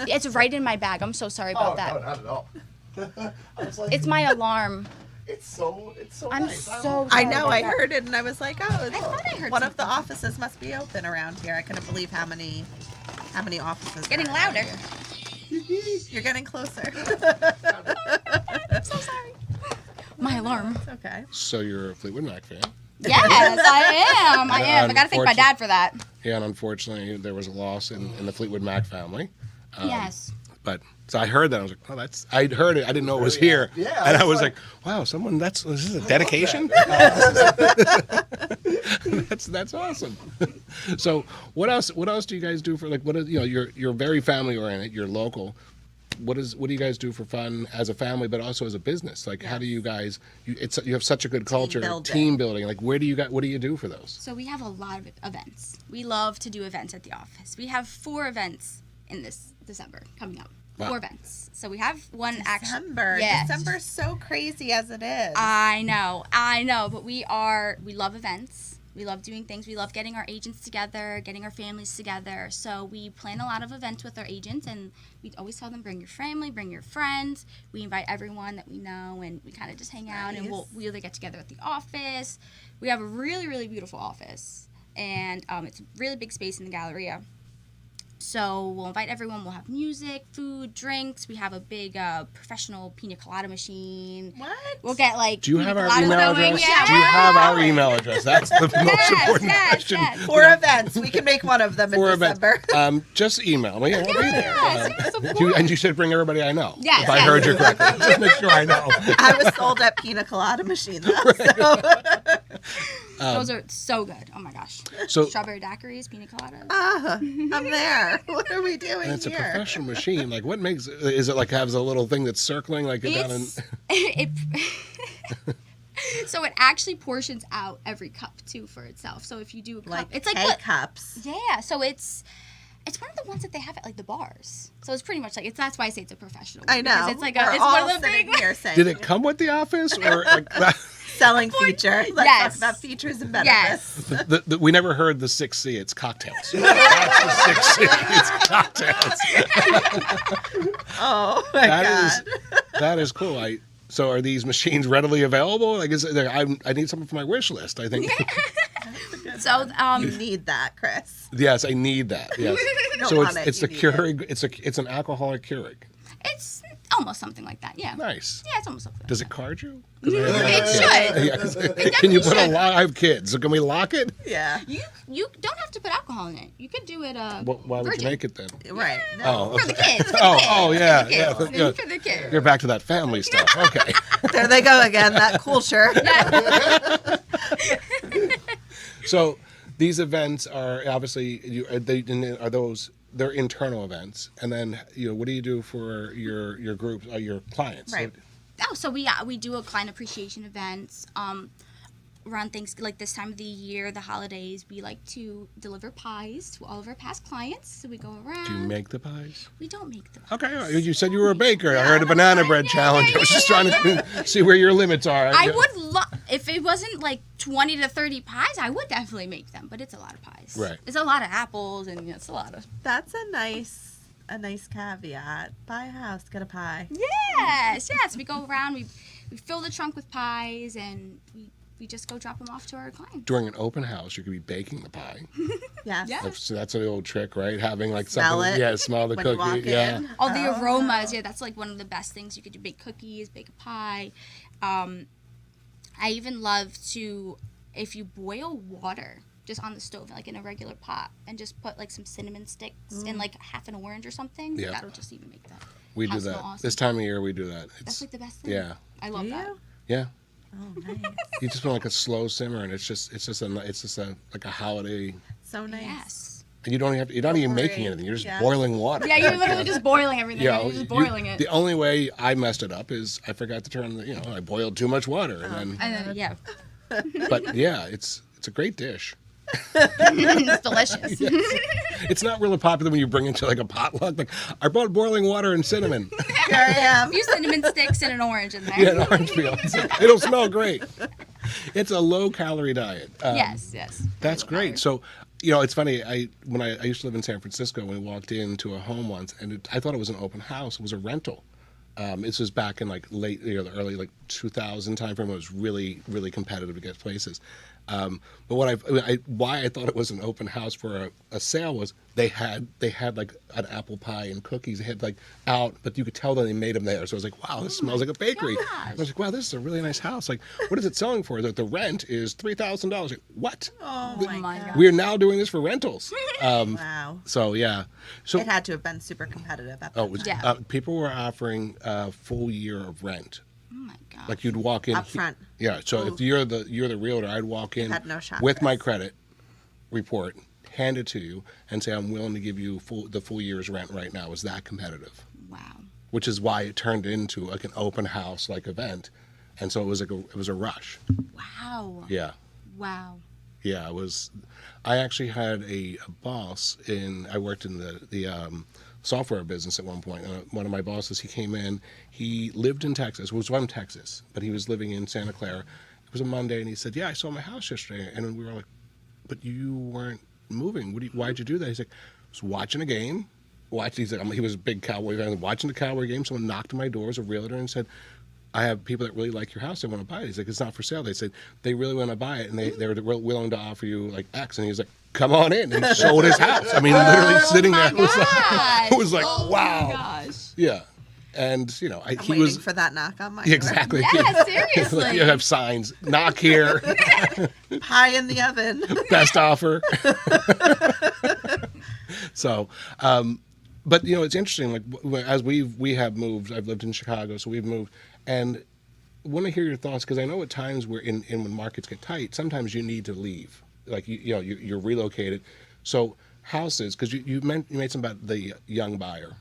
It's right in my bag. I'm so sorry about that. No, not at all. I was like, It's my alarm. It's so I'm nice. so I sorry know. about I that. heard it, and I was like, "Oh, it's thought I heard one of the something. offices must be open around here." I couldn't believe how many offices. Getting are around louder. here. You're getting closer. I'm so sorry. My alarm. It's okay. so you're a Fleetwood Mac fan. Yes, I am. I am. I gotta thank my dad for that. Yeah, and unfortunately there was a loss in the Fleetwood Mac family. Yes. But so I heard that I was like, oh, I'd heard it. I didn't know it was here. Yeah, and I I was was like- like, wow, this is a dedication. That's awesome. So what else do you guys do for like you're very family oriented. You're local. What do you guys do for fun as a family, but also as a business? Like, how do you guys? You have such a good culture, team building. Like, what do you do for those? So we have a lot of events. We love to do events at the office. We have 4 events in this December coming up. Wow. 4 events. So we have one actually. December. Yes. December's so crazy as it is. I know, but we love events. We love doing things. We love getting our agents together, getting our families together. So we plan a lot of events with our agents, and we always tell them, bring your family, bring your friends. We invite everyone that we know, and we kind of just hang out, and we either get together at the office. We have a really, really beautiful office, and it's a really big space in the Galleria. So we'll invite everyone. We'll have music, food, drinks. We have a big professional pina colada machine. What? We'll get like. Do you pina have our coladas email going. address? Yeah. Do you have our email address? That's the most important question. Yes. For events, we can make one of them in For events, December. just email me. We'll be there. Yes, of And you said bring everybody I know. Yes, if I yes. heard you correctly, just make sure I know. I was sold at pina colada machine though. So. Those are so good. Oh my gosh. So Strawberry daiquiris, pina coladas. I'm there. What are we doing and it's a here? professional machine. Like, what makes is it like has a little thing that's circling like it down in? It so it actually portions out every cup too for itself. So if you do a cup, Like it's like K-cups. yeah. So it's one of the ones that they have at like the bars. So it's pretty much like that's why I say it's a professional. I know. Because it's like We're it's all one of the sitting big. here saying Did it come with the office or like that? selling feature? Let's Yes. talk about features and benefits. Yes. We never heard the 6C. It's cocktails. That's the 6C. It's cocktails. Oh my That god. is that is cool. So are these machines readily available? Like, I need something for my wish list. I think. So You need that, Chris. Yes, I need that. Yes. don't So want it, it's you the need it. Keurig. It's an alcoholic Keurig. it's almost something like that. Yeah. Nice. Yeah, it's almost something. Does it card you? It should. Yeah, 'cause can you put a should. lock? I have kids. So can we lock it? Yeah. You don't have to put alcohol in it. You could do it. Why would virgin. you make it then? Right. Oh, For the okay. kids. For the Oh, kids, oh, for yeah, the kids, yeah, yeah. For the kids. You're back to that family stuff. Okay. There they go again. That culture. So these events are obviously are those they're internal events, and then what do you do for your groups, your clients? Right. Oh, so we do a client appreciation events. Around things like this time of the year, the holidays, we like to deliver pies to all of our past clients. So we go around. Do you make the pies? We don't make them. Okay, you said you were a baker. I heard a banana bread challenge. I was just trying to see where your limits are. I would love if it wasn't like 20 to 30 pies. I would definitely make them, but it's a lot of pies. Right. It's a lot of apples, and it's a lot of. That's a nice caveat. Buy a house, get a pie. Yes. We go around. We fill the trunk with pies, and we just go drop them off to our clients. During an open house, you could be baking the pie. Yes. Yeah. So that's an old trick, right? Having like Smell something. it Yeah, smell the when you cookie. walk Yeah. in. All the Oh, aromas, wow. yeah, that's like one of the best things. You could do bake cookies, bake a pie. I even love to, if you boil water just on the stove, like in a regular pot, and just put like some cinnamon sticks and like half an orange or something, Yeah. that'll just even make that. We do house that. smell awesome. This time of year, we do that. That's like the best thing. Yeah. I love Do that. you? Yeah. Oh, nice. You just want like a slow simmer, and it's just like a holiday. So nice. Yes. And you don't have to, you're not even making Worry. anything. You're just Yeah. boiling water. Yeah, you're literally just boiling everything. Yeah, You're just boiling it. The only way I messed it up is I forgot to turn I boiled too much water, and then. And then, yeah, But yeah, it's a great dish. it's delicious. It's not really popular when you bring it to like a potluck. Like I brought boiling water and cinnamon. Here I am. Use cinnamon sticks and an orange in there. Yeah, an orange peel. It'll smell great. It's a low calorie diet. Yes. That's great. So, it's funny. I used to live in San Francisco, we walked into a home once, and I thought it was an open house. It was a rental. This was back in like late, the early like 2000 time frame. It was really, really competitive to get places. But why I thought it was an open house for a sale was they had like an apple pie and cookies. They had like out, but you could tell that they made them there. So I was like, wow, this smells like a bakery. I was like, wow, this is a really nice house. Like, what is it selling for? Like, the rent is $3,000. Like, what? Oh Oh my my god. God. We're now doing this for rentals. Wow. So yeah. So It had to have been super competitive at that oh, it was, time. Yeah. people were offering a full year of rent. Oh my god. Like you'd walk in Up front. Yeah. So Ooh. if you're the realtor, I'd walk in Had no shot, with my Chris. credit report, hand it to you, and say I'm willing to give you the full year's rent right now. Is that competitive? Wow. Which is why it turned into like an open house like event, and so it was a rush. Wow. Yeah. Wow. Yeah, it was. I actually had a boss I worked in the software business at one point. One of my bosses, he came in. He lived in Texas. Was from Texas, but he was living in Santa Clara. It was a Monday, and he said, "Yeah, I saw my house yesterday." And we were like, "But you weren't moving. Why'd you do that?" He's like, "I was watching a game. He's like, he was a big Cowboy fan. Watching the Cowboy game. Someone knocked on my door as a realtor and said, I have people that really like your house. They want to buy it. He's like, it's not for sale. They said they really want to buy it, and they were willing to offer you like X. And he's like, come on in, and showed his house. I mean, literally sitting there, gosh. it was like, Oh wow. my gosh. Yeah. And, you know, I'm he waiting was. for that knock on my door. Exactly. Yeah, seriously. You have signs. Knock here. Pie in the oven. Best offer. So, but you know, it's interesting. Like as we have moved, I've lived in Chicago, so we've moved, and want to hear your thoughts because I know at times in when markets get tight, sometimes you need to leave. Like you know, you're relocated. So houses, because you made something about the young buyer.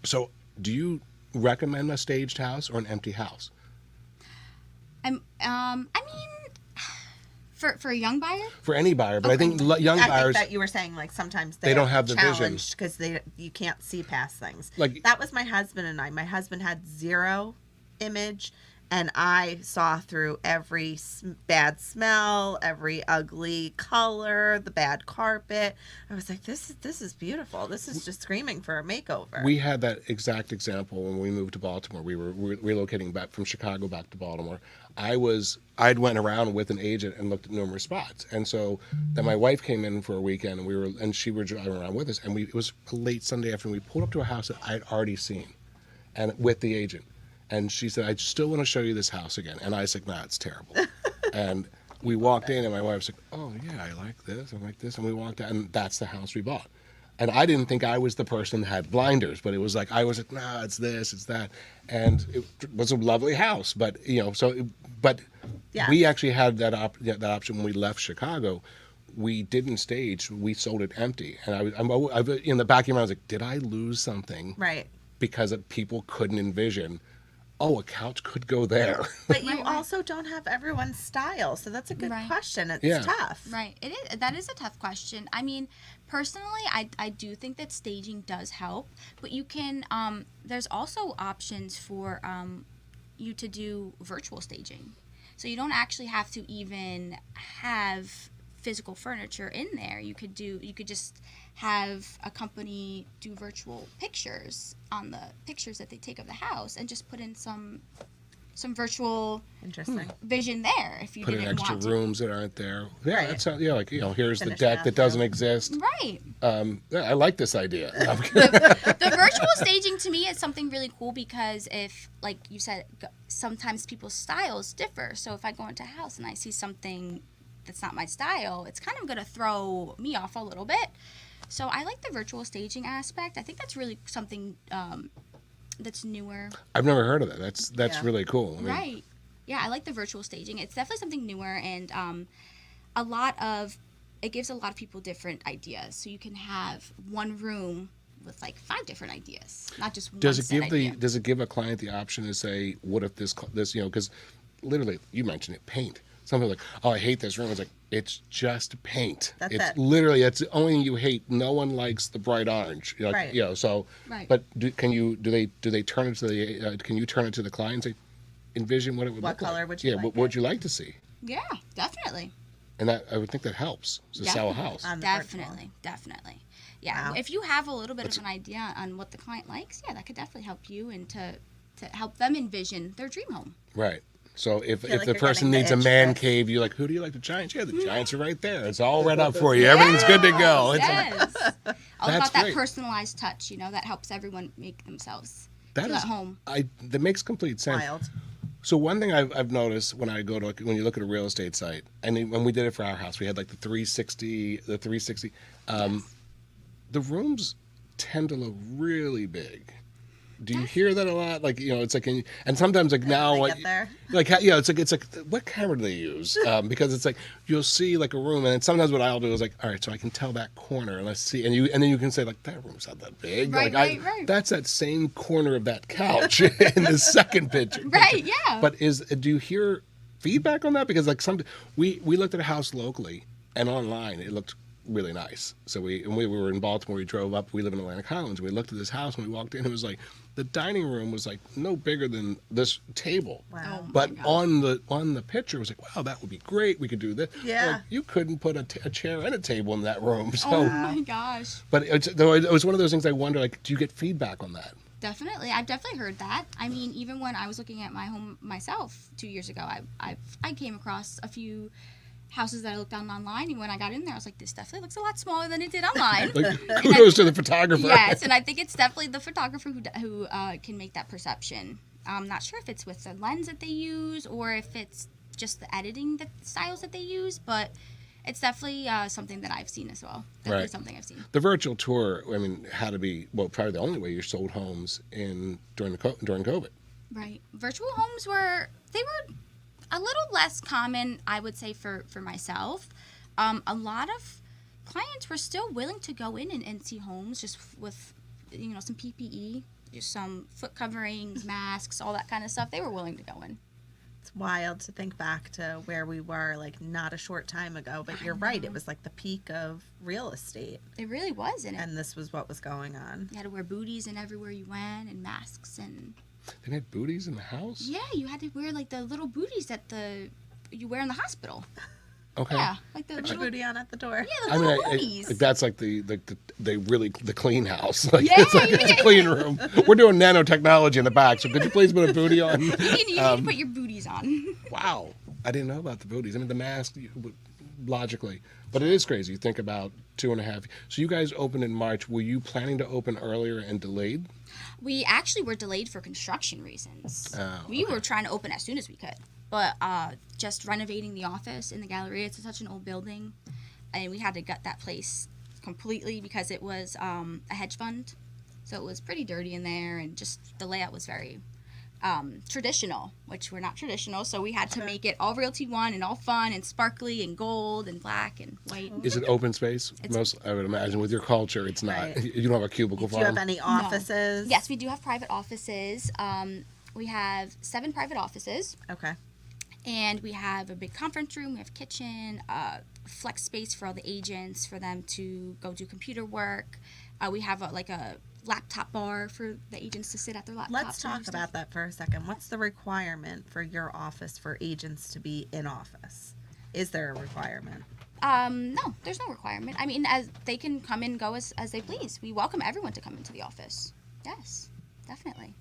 So do you recommend a staged house or an empty house? I mean, for a young buyer. For any buyer, but I think young I buyers. think that you were saying like sometimes They don't have the vision. because you can't see past things. Like- that was my husband and I. My husband had zero image, and I saw through every bad smell, every ugly color, the bad carpet. I was like, this is beautiful. This is just screaming for a makeover. We had that exact example when we moved to Baltimore. We were relocating back from Chicago back to Baltimore. I'd went around with an agent and looked at numerous spots, and so then my wife came in for a weekend, and she were driving around with us, and it was a late Sunday afternoon. We pulled up to a house that I'd already seen, and with the agent, and she said, "I still want to show you this house again," and I said, "Nah, it's terrible," and we walked in, and my wife was like, "Oh yeah, I like this, I like this," and we walked out, and that's the house we bought. And I didn't think I was the person that had blinders, but it was like I was like, nah, it's this, it's that, and it was a lovely house. But you know, but Yeah. we actually had that option when we left Chicago. We didn't stage; we sold it empty. And I in the back of your mind, I was like, did I lose something right. because people couldn't envision? Oh, a couch could go there. But you Right. also don't have everyone's style, so that's a good Right. question. It's Yeah. tough. Right. It is. That is a tough question. I mean, personally, I do think that staging does help, but you can. There's also options for you to do virtual staging, so you don't actually have to even have physical furniture in there. You could just have a company do virtual pictures on the pictures that they take of the house, and just put in some virtual Interesting. vision there if you Put in didn't extra want to. rooms that aren't there. Yeah, Right. that's how, yeah. Like here's Finish the deck that bathroom. doesn't exist. Right. Yeah, I like this idea. The virtual staging to me is something really cool because if, like you said, sometimes people's styles differ. So if I go into a house and I see something that's not my style, it's kind of going to throw me off a little bit. So I like the virtual staging aspect. I think that's really something that's newer. I've never heard of that. That's Yeah. really cool. I mean, Right. Yeah, I like the virtual staging. It's definitely something newer, and it gives a lot of people different ideas. So you can have one room with like 5 different ideas, not just Does one it set give idea. does it give a client the option to say, what if this because literally you mentioned it, paint. Some people are like, oh, I hate this room. It's like, it's just paint. That's it's it. literally, it's the only thing you hate. No one likes the bright orange. Like, Right. You know, so, Right. but do they turn it to can you turn it to the client and say, envision what it would What look color like? would you yeah, like what would you like to see? Yeah, definitely. And that, I would think that helps to sell a house. On the virtual. Definitely. Yeah. Wow. If you have a little bit of an idea on what the client likes, yeah, that could definitely help you and to help them envision their dream home. Right. So if feel like the you're person getting needs the a itch man for- cave, you're like, who do you like, the Giants? Yeah, the Giants are right there. It's all right up for you. Everything's good to go. It's like, Yes. All That's about that great. personalized touch, that helps everyone make themselves that feel is at home. that makes complete sense. Wild. So one thing I've noticed when I go to when you look at a real estate site, and when we did it for our house, we had like the 360. The rooms tend to look really big. Do you hear that a lot? Like it's like, and sometimes like now, I like, get there. like it's like what camera do they use? Because it's like you'll see like a room, and then sometimes what I'll do is like, all right, so I can tell that corner, and let's see, and then you can say like that room's not that big. Right, like right. that's that same corner of that couch in the second picture. Right, yeah. But do you hear feedback on that? Because like we looked at a house locally and online, it looked really nice. So we were in Baltimore. We drove up. We live in Atlantic Highlands. We looked at this house and we walked in. It was like the dining room was like no bigger than this table. Wow. Oh, But my gosh. on the picture, it was like, wow, that would be great. We could do this. Yeah. Like, you couldn't put a chair and a table in that room. So, Oh my gosh. but it was one of those things. I wonder, like, do you get feedback on that? Definitely. I've definitely heard that. I mean, even when I was looking at my home myself 2 years ago, I came across a few houses that I looked on online, and when I got in there, I was like, this definitely looks a lot smaller than it did online. Like, kudos to the photographer. Yes, and I think it's definitely the photographer who can make that perception. I'm not sure if it's with the lens that they use or if it's just the editing styles that they use, but it's definitely something that I've seen as well. Definitely Right. something I've seen. The virtual tour, I mean, had to be probably the only way you sold homes during COVID. Right. Virtual homes were a little less common, I would say, for myself. A lot of clients were still willing to go in and see homes just with, some PPE, just some foot coverings, masks, all that kind of stuff. They were willing to go in. It's wild to think back to where we were, like, not a short time ago. But you're right. It was like the peak of real estate. It really was. And this was what was going on. You had to wear booties in everywhere you went and masks and... They had booties in the house? Yeah, you had to wear, like, the little booties that you wear in the hospital. Okay. Yeah, like the Put your little... booty on at the door. Yeah, the I mean, little booties. like that's like the clean house. Like, Yeah, it's like it's a clean room. We're doing nanotechnology in the back, so could you please put a booty on? You need to put your booties on. Wow, I didn't know about the booties. I mean, the mask, logically, but it is crazy. You think about 2.5. So you guys opened in March. Were you planning to open earlier and delayed? We actually were delayed for construction reasons. Oh, We okay. were trying to open as soon as we could, but just renovating the office in the gallery. It's such an old building, and we had to gut that place completely because it was a hedge fund, so it was pretty dirty in there, and just the layout was very traditional, which we're not traditional. So we had to make it all Realty One and all fun and sparkly and gold and black and white. Is it open space? It's- Most, I would imagine, with your culture, it's not. Right. You don't have a cubicle Do you farm. have any offices? Yes, we do have private offices. We have 7 private offices. Okay. And we have a big conference room, we have a kitchen, flex space for all the agents for them to go do computer work. We have a laptop bar for the agents to sit at their laptops. Let's and do talk stuff. about that for a second. What's the requirement for your office for agents to be in office? Is there a requirement? No, there's no requirement. I mean, as they can come and go as they please. We welcome everyone to come into the office. Yes, definitely.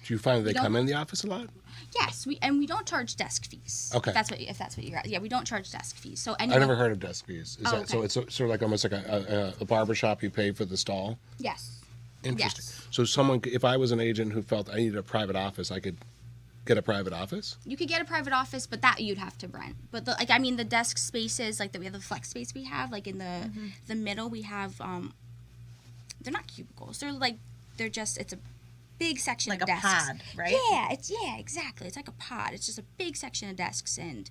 Do you find that they don't- come in the office a lot? Yes, we don't charge desk fees. Okay. If that's what you're at. Yeah, we don't charge desk fees. So I anyone. never heard of desk fees. Is Oh, that, so okay. it's sort of like almost like a barber shop. You pay for the stall. Yes. Interesting. Yes. So if I was an agent who felt I needed a private office, I could get a private office. You could get a private office, but that you'd have to rent. But the desk spaces, we have the flex space we have, like in the middle we have they're not cubicles. It's a big section Like of a desks. pod, right? Yeah, exactly. It's like a pod. It's just a big section of desks, and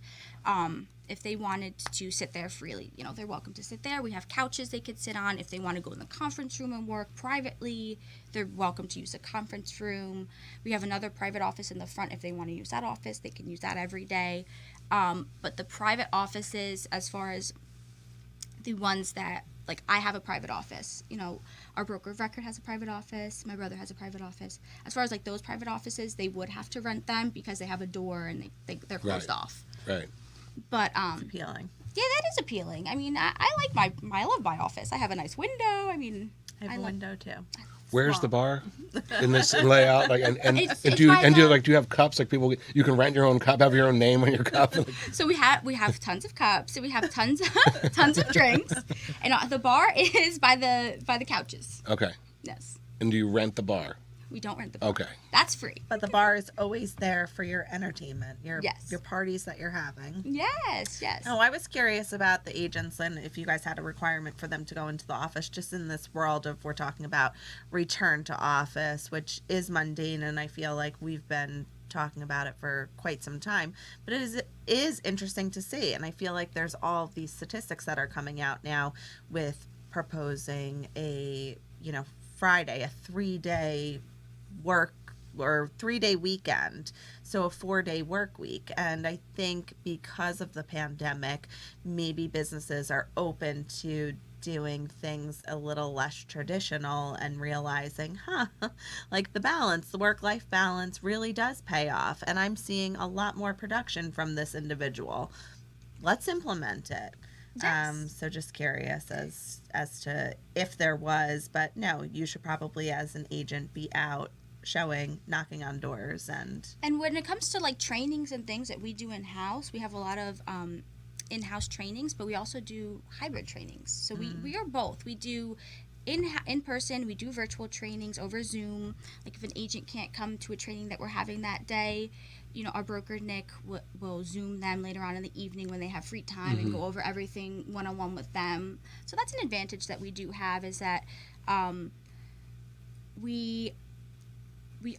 if they wanted to sit there freely, they're welcome to sit there. We have couches they could sit on. If they want to go in the conference room and work privately, they're welcome to use the conference room. We have another private office in the front. If they want to use that office, they can use that every day. But the private offices, as far as the ones that, I have a private office. Our broker of record has a private office. My brother has a private office. As far as those private offices, they would have to rent them because they have a door and they're closed Right. off. Right. But It's appealing. yeah, that is appealing. I mean, I like I love my office. I have a nice window. I mean, I have I a love- window too. Where's Small. the bar in this layout? And It's do you by do the- you have cups? Like people, you can rent your own cup, have your own name on your cup. so we have tons of cups. So we have tons tons of drinks, and the bar is by the couches. Okay. Yes, And do you rent the bar? we don't rent the bar. Okay. That's free. But the bar is always there for your entertainment, your Yes. parties that you're having. Yes. Oh, I was curious about the agents and if you guys had a requirement for them to go into the office, just in this world of we're talking about return to office, which is mundane, and I feel like we've been talking about it for quite some time. But it is interesting to see, and I feel like there's all these statistics that are coming out now with proposing a Friday, a 3-day work or 3-day weekend, so a 4-day work week. And I think because of the pandemic, maybe businesses are open to doing things a little less traditional and realizing, the work-life balance really does pay off, and I'm seeing a lot more production from this individual. Let's implement it. Yes. So just curious as to if there was, but no, you should probably as an agent be out showing, knocking on doors, and And when it comes to trainings and things that we do in house, we have a lot of in-house trainings, but we also do hybrid trainings. So we are both. We do in person, we do virtual trainings over Zoom. Like if an agent can't come to a training that we're having that day, you know, our broker Nick will Zoom them later on in the evening when they have free time and go over everything one-on-one with them. So that's an advantage that we do have, is that we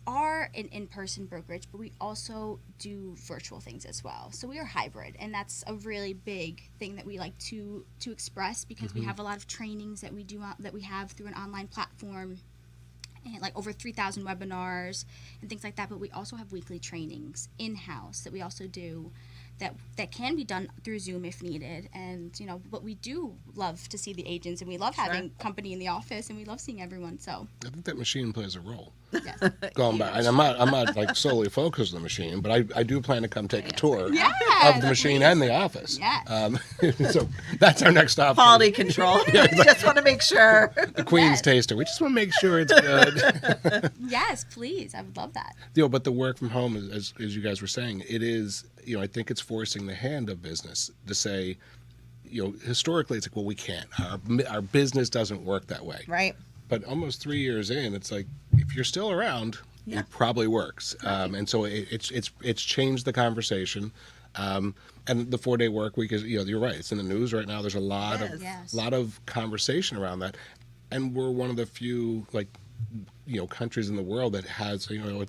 are an in-person brokerage, but we also do virtual things as well. So we are hybrid, and that's a really big thing that we like to express, because we have a lot of trainings that we do that we have through an online platform, and like over 3,000 webinars and things like that. But we also have weekly trainings in-house that we also do that can be done through Zoom if needed. And you know, but we do love to see the agents, and we love having company in the office, and we love seeing everyone. So I think that machine plays a role. yes. Going back, and I'm not like solely focused on the machine, but I do plan to come take a tour Yes, of the machine and the office. Yes. So that's our next stop. Quality control. Just want to make sure. The Queen's Taster. We just want to make sure it's good. Yes, please. I would love that. You know, but the work from home, as you guys were saying, it is, you know, I think it's forcing the hand of business to say, you know, historically it's like, well, we can't. Our business doesn't work that way. Right. But almost 3 years in, it's like, if you're still around, it probably works. And so it's changed the conversation. And the 4-day work week is, you know, you're right. It's in the news right now. There's a lot of conversation around that. And we're one of the few, like, you know, countries in the world that has, you know,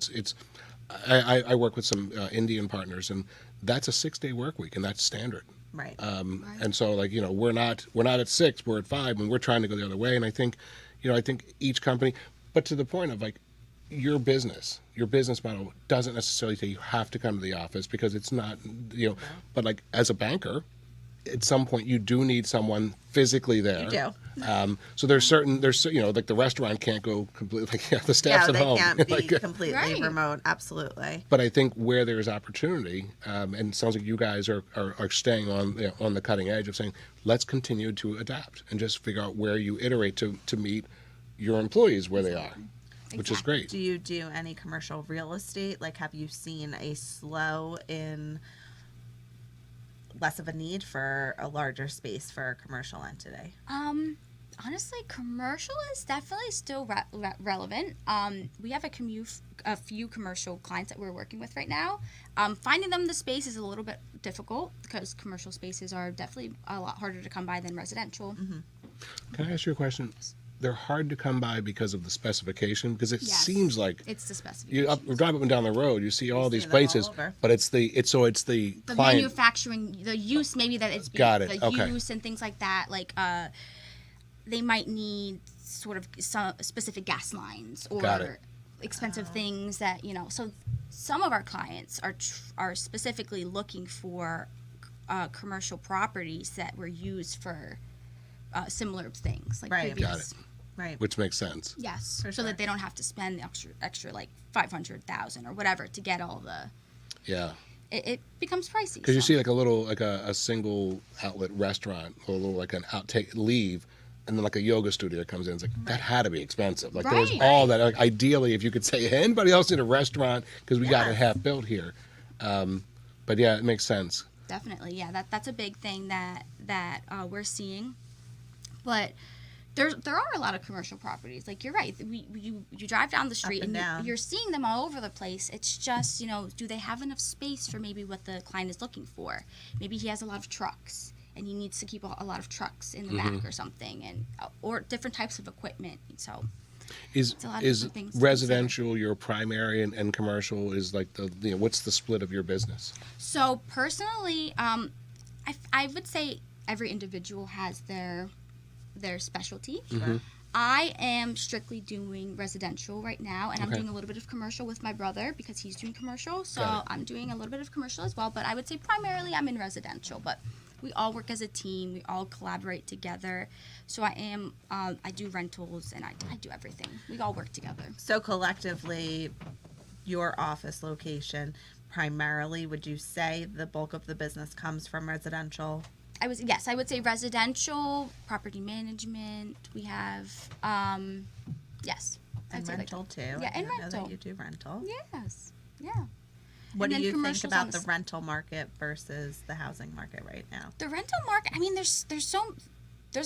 I work with some Indian partners, and that's a 6-day work week, and that's standard. Right. And so, like, you know, we're not at 6, we're at 5, and we're trying to go the other way. And I think each company, but to the point of like your business model doesn't necessarily say you have to come to the office, because it's not, you know, but like as a banker, at some point you do need someone physically there. You do. So there's you know, like the restaurant can't go completely, like, the staff's at home. They can't be Like, completely remote. Absolutely. but I think where there's opportunity, and it sounds like you guys are staying on, you know, on the cutting edge of saying, let's continue to adapt and just figure out where you iterate to meet your employees where they are, which is great. Do you do any commercial real estate? Like, have you seen a slow in less of a need for a larger space for a commercial entity? Honestly, commercial is definitely still relevant. We have a few commercial clients that we're working with right now. Finding them the space is a little bit difficult, because commercial spaces are definitely a lot harder to come by than residential. Can I ask you a question? They're hard to come by because of the specification, because it seems like It's the specification. you drive up and down the road, you see all these them places, all over. but it's the The client. manufacturing, the use, maybe that it's Got it. the Okay. use and things like that. Like they might need sort of some specific gas lines Got or it. expensive things that, you know. So some of our clients are specifically looking for commercial properties that were used for similar things, like Right. previous. Got it. Right. Which makes sense. Yes, For so sure. that they don't have to spend the extra like $500,000 or whatever to get all the. Yeah. It becomes pricey. Because you so. see like a single outlet restaurant, or a little like an leave, and then like a yoga studio comes in. It's like, that had to be expensive. Like there was Right. all that. Like ideally, if you could say, hey, anybody else need a restaurant, because we got it half built here. But yeah, it makes sense. Definitely, yeah. That's a big thing that we're seeing. But there are a lot of commercial properties. Like, you're right. You drive down the street and and down. you're seeing them all over the place. It's just, you know, do they have enough space for maybe what the client is looking for? Maybe he has a lot of trucks and he needs to keep a lot of trucks in the back or something, and or different types of equipment. So Is a lot of is different things to residential your primary, and commercial is like the, you know, what's the split of your business? So personally, I would say every individual has their specialty. I am strictly doing residential right now, and I'm Okay. doing a little bit of commercial with my brother because he's doing commercial. So Got it. I'm doing a little bit of commercial as well, but I would say primarily I'm in residential. But we all work as a team. We all collaborate together. So I do rentals, and I do everything. We all work together. So collectively, your office location, primarily, would you say the bulk of the business comes from residential? I would say residential, property management. We have, yes. I'd And say rental too? Yeah, I and didn't know rental. that you do rental. Yes, yeah. What And do then you think commercials about on the s- rental market versus the housing market right now? The rental market, I mean, there's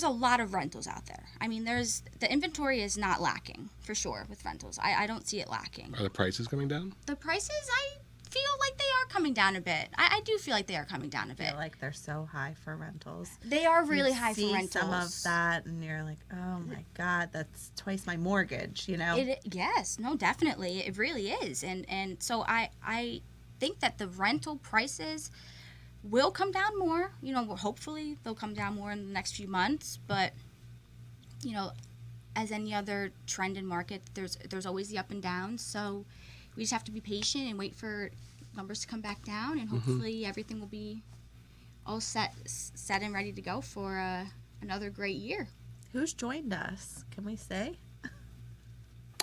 a lot of rentals out there. I mean, the inventory is not lacking for sure with rentals. I don't see it lacking. Are the prices coming down? The prices, I feel like they are coming down a bit. I do feel like they are coming down a I bit. feel like they're so high for rentals. They are really You high for see rentals. some of that, and you're like, oh my God, that's twice my mortgage, you know? Yes, no, definitely, it really is, and so I think that the rental prices will come down more. You know, hopefully they'll come down more in the next few months. But you know, as any other trend in market, there's always the up and downs. So we just have to be patient and wait for numbers to come back down, and hopefully everything will be all set and ready to go for another great year. Who's joined us? Can we say?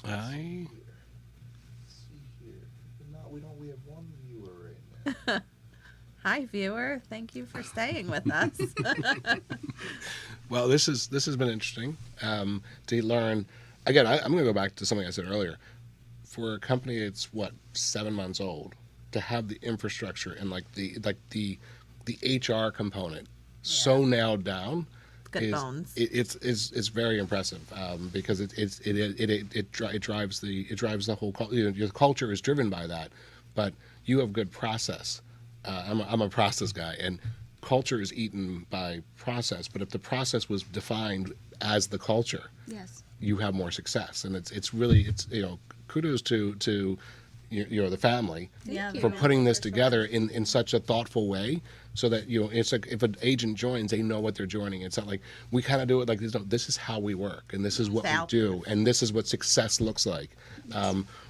I Let's see here. No, we don't. We have one viewer right now. Hi, viewer. Thank you for staying with us. Well, this has been interesting to learn. Again, I'm going to go back to something I said earlier. For a company that's 7 months old, to have the infrastructure and the HR component so nailed down, Good bones. it's very impressive because it drives the whole your culture is driven by that, but you have good process. I'm a process guy, and culture is eaten by process. But if the process was defined as the culture, Yes. you have more success. And it's really kudos to the family Yeah, you. for putting this for sure. together in such a thoughtful way, so that it's like if an agent joins, they know what they're joining. It's not like we kind of do it like this. No, this is how we work, and this is what we do, and this is what success looks like.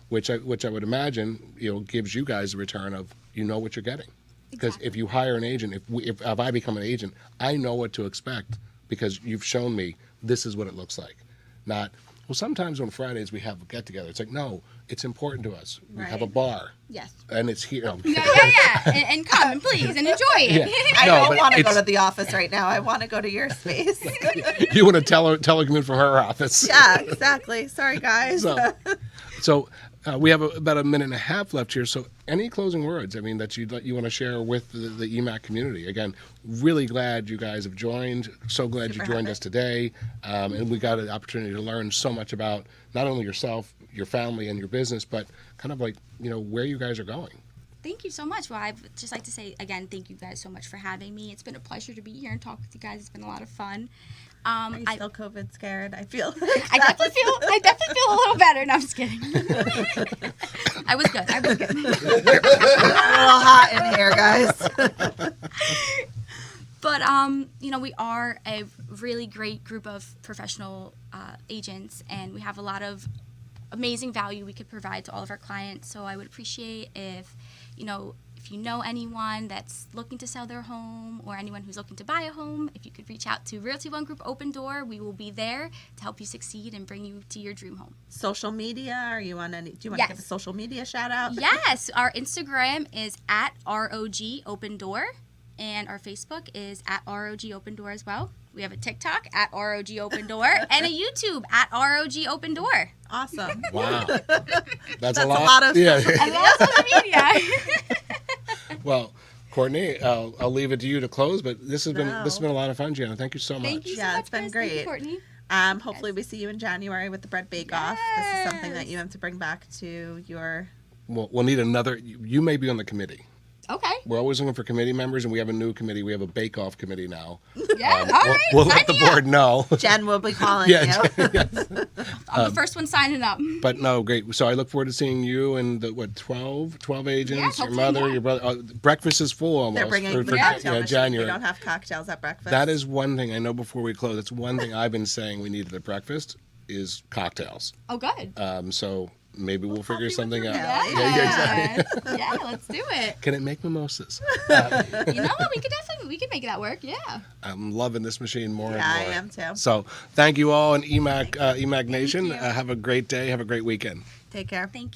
Which I would imagine gives you guys a return of what you're getting. Because Exactly. if you hire an agent, if I become an agent, I know what to expect because you've shown me this is what it looks like. Not, well, sometimes on Fridays we have a get together. It's like, no, it's important to us. We have a Right. bar Yes. and it's here. Yeah. And come and please and enjoy it. Yeah. I No, don't but want to go it's- to the office right now. I want to go to your space. You want to telecommute from her office. Yeah, exactly. Sorry, guys. So we have about a minute and a half left here. So any closing words, that you want to share with the EMAC community? Again, really glad you guys have joined. So glad Super you joined happy. us today. And we got an opportunity to learn so much about not only yourself, your family, and your business, but kind of where you guys are going. Thank you so much. Well, I'd just like to say again, thank you guys so much for having me. It's been a pleasure to be here and talk with you guys. It's been a lot of fun. Are you still COVID scared? I feel I definitely feel a little better. No, I'm just kidding. I was good. a little hot in here, guys. But we are a really great group of professional agents, and we have a lot of amazing value we could provide to all of our clients. So I would appreciate if you know anyone that's looking to sell their home or anyone who's looking to buy a home, if you could reach out to Realty One Group Open Door, we will be there to help you succeed and bring you to your dream home. Social media? Are you on any? Do you want to give a Yes. social media shout out? Yes, our Instagram is at ROG Open Door, and our Facebook is at ROG Open Door as well. We have a TikTok at ROG Open Door and a YouTube at ROG Open Door. Awesome. Wow. That's That's a lot. a lot of yeah. social And all social media. Well, Courtney, I'll leave it to you to close, but this has been No. a lot of fun, Gianna. Thank you so much. Thank you so Yeah, much, it's been guys. Thank you, great. Courtney. Hopefully we see you in January with the bread bake off. This is something that Yes. you have to bring back to your. We'll need another. You may be on the committee. Okay. We're always looking for committee members, and we have a new committee. We have a bake-off committee now. Yeah. All right. We'll sign let the me up. board know. Jen will be calling Yeah, you. I'm the first one signing up. But no, great. So I look forward to seeing you and the 12 agents, your hopefully mother, more. your brother. Breakfast is full almost. They're bringing the for cocktail machine. January. We don't have cocktails at breakfast. That is one thing I know. Before we close, that's one thing I've been saying we needed at breakfast is cocktails. Oh, good. So maybe we'll figure coffee with something your out. belly. Yeah, exactly. Yeah, let's do it. Can it make mimosas? You know what? We could make that work. Yeah. I'm loving this machine more Yeah, I and more. am too. So thank you all, and EMAC Nation. you. Have a great day. Have a great weekend. Take care. Thank you.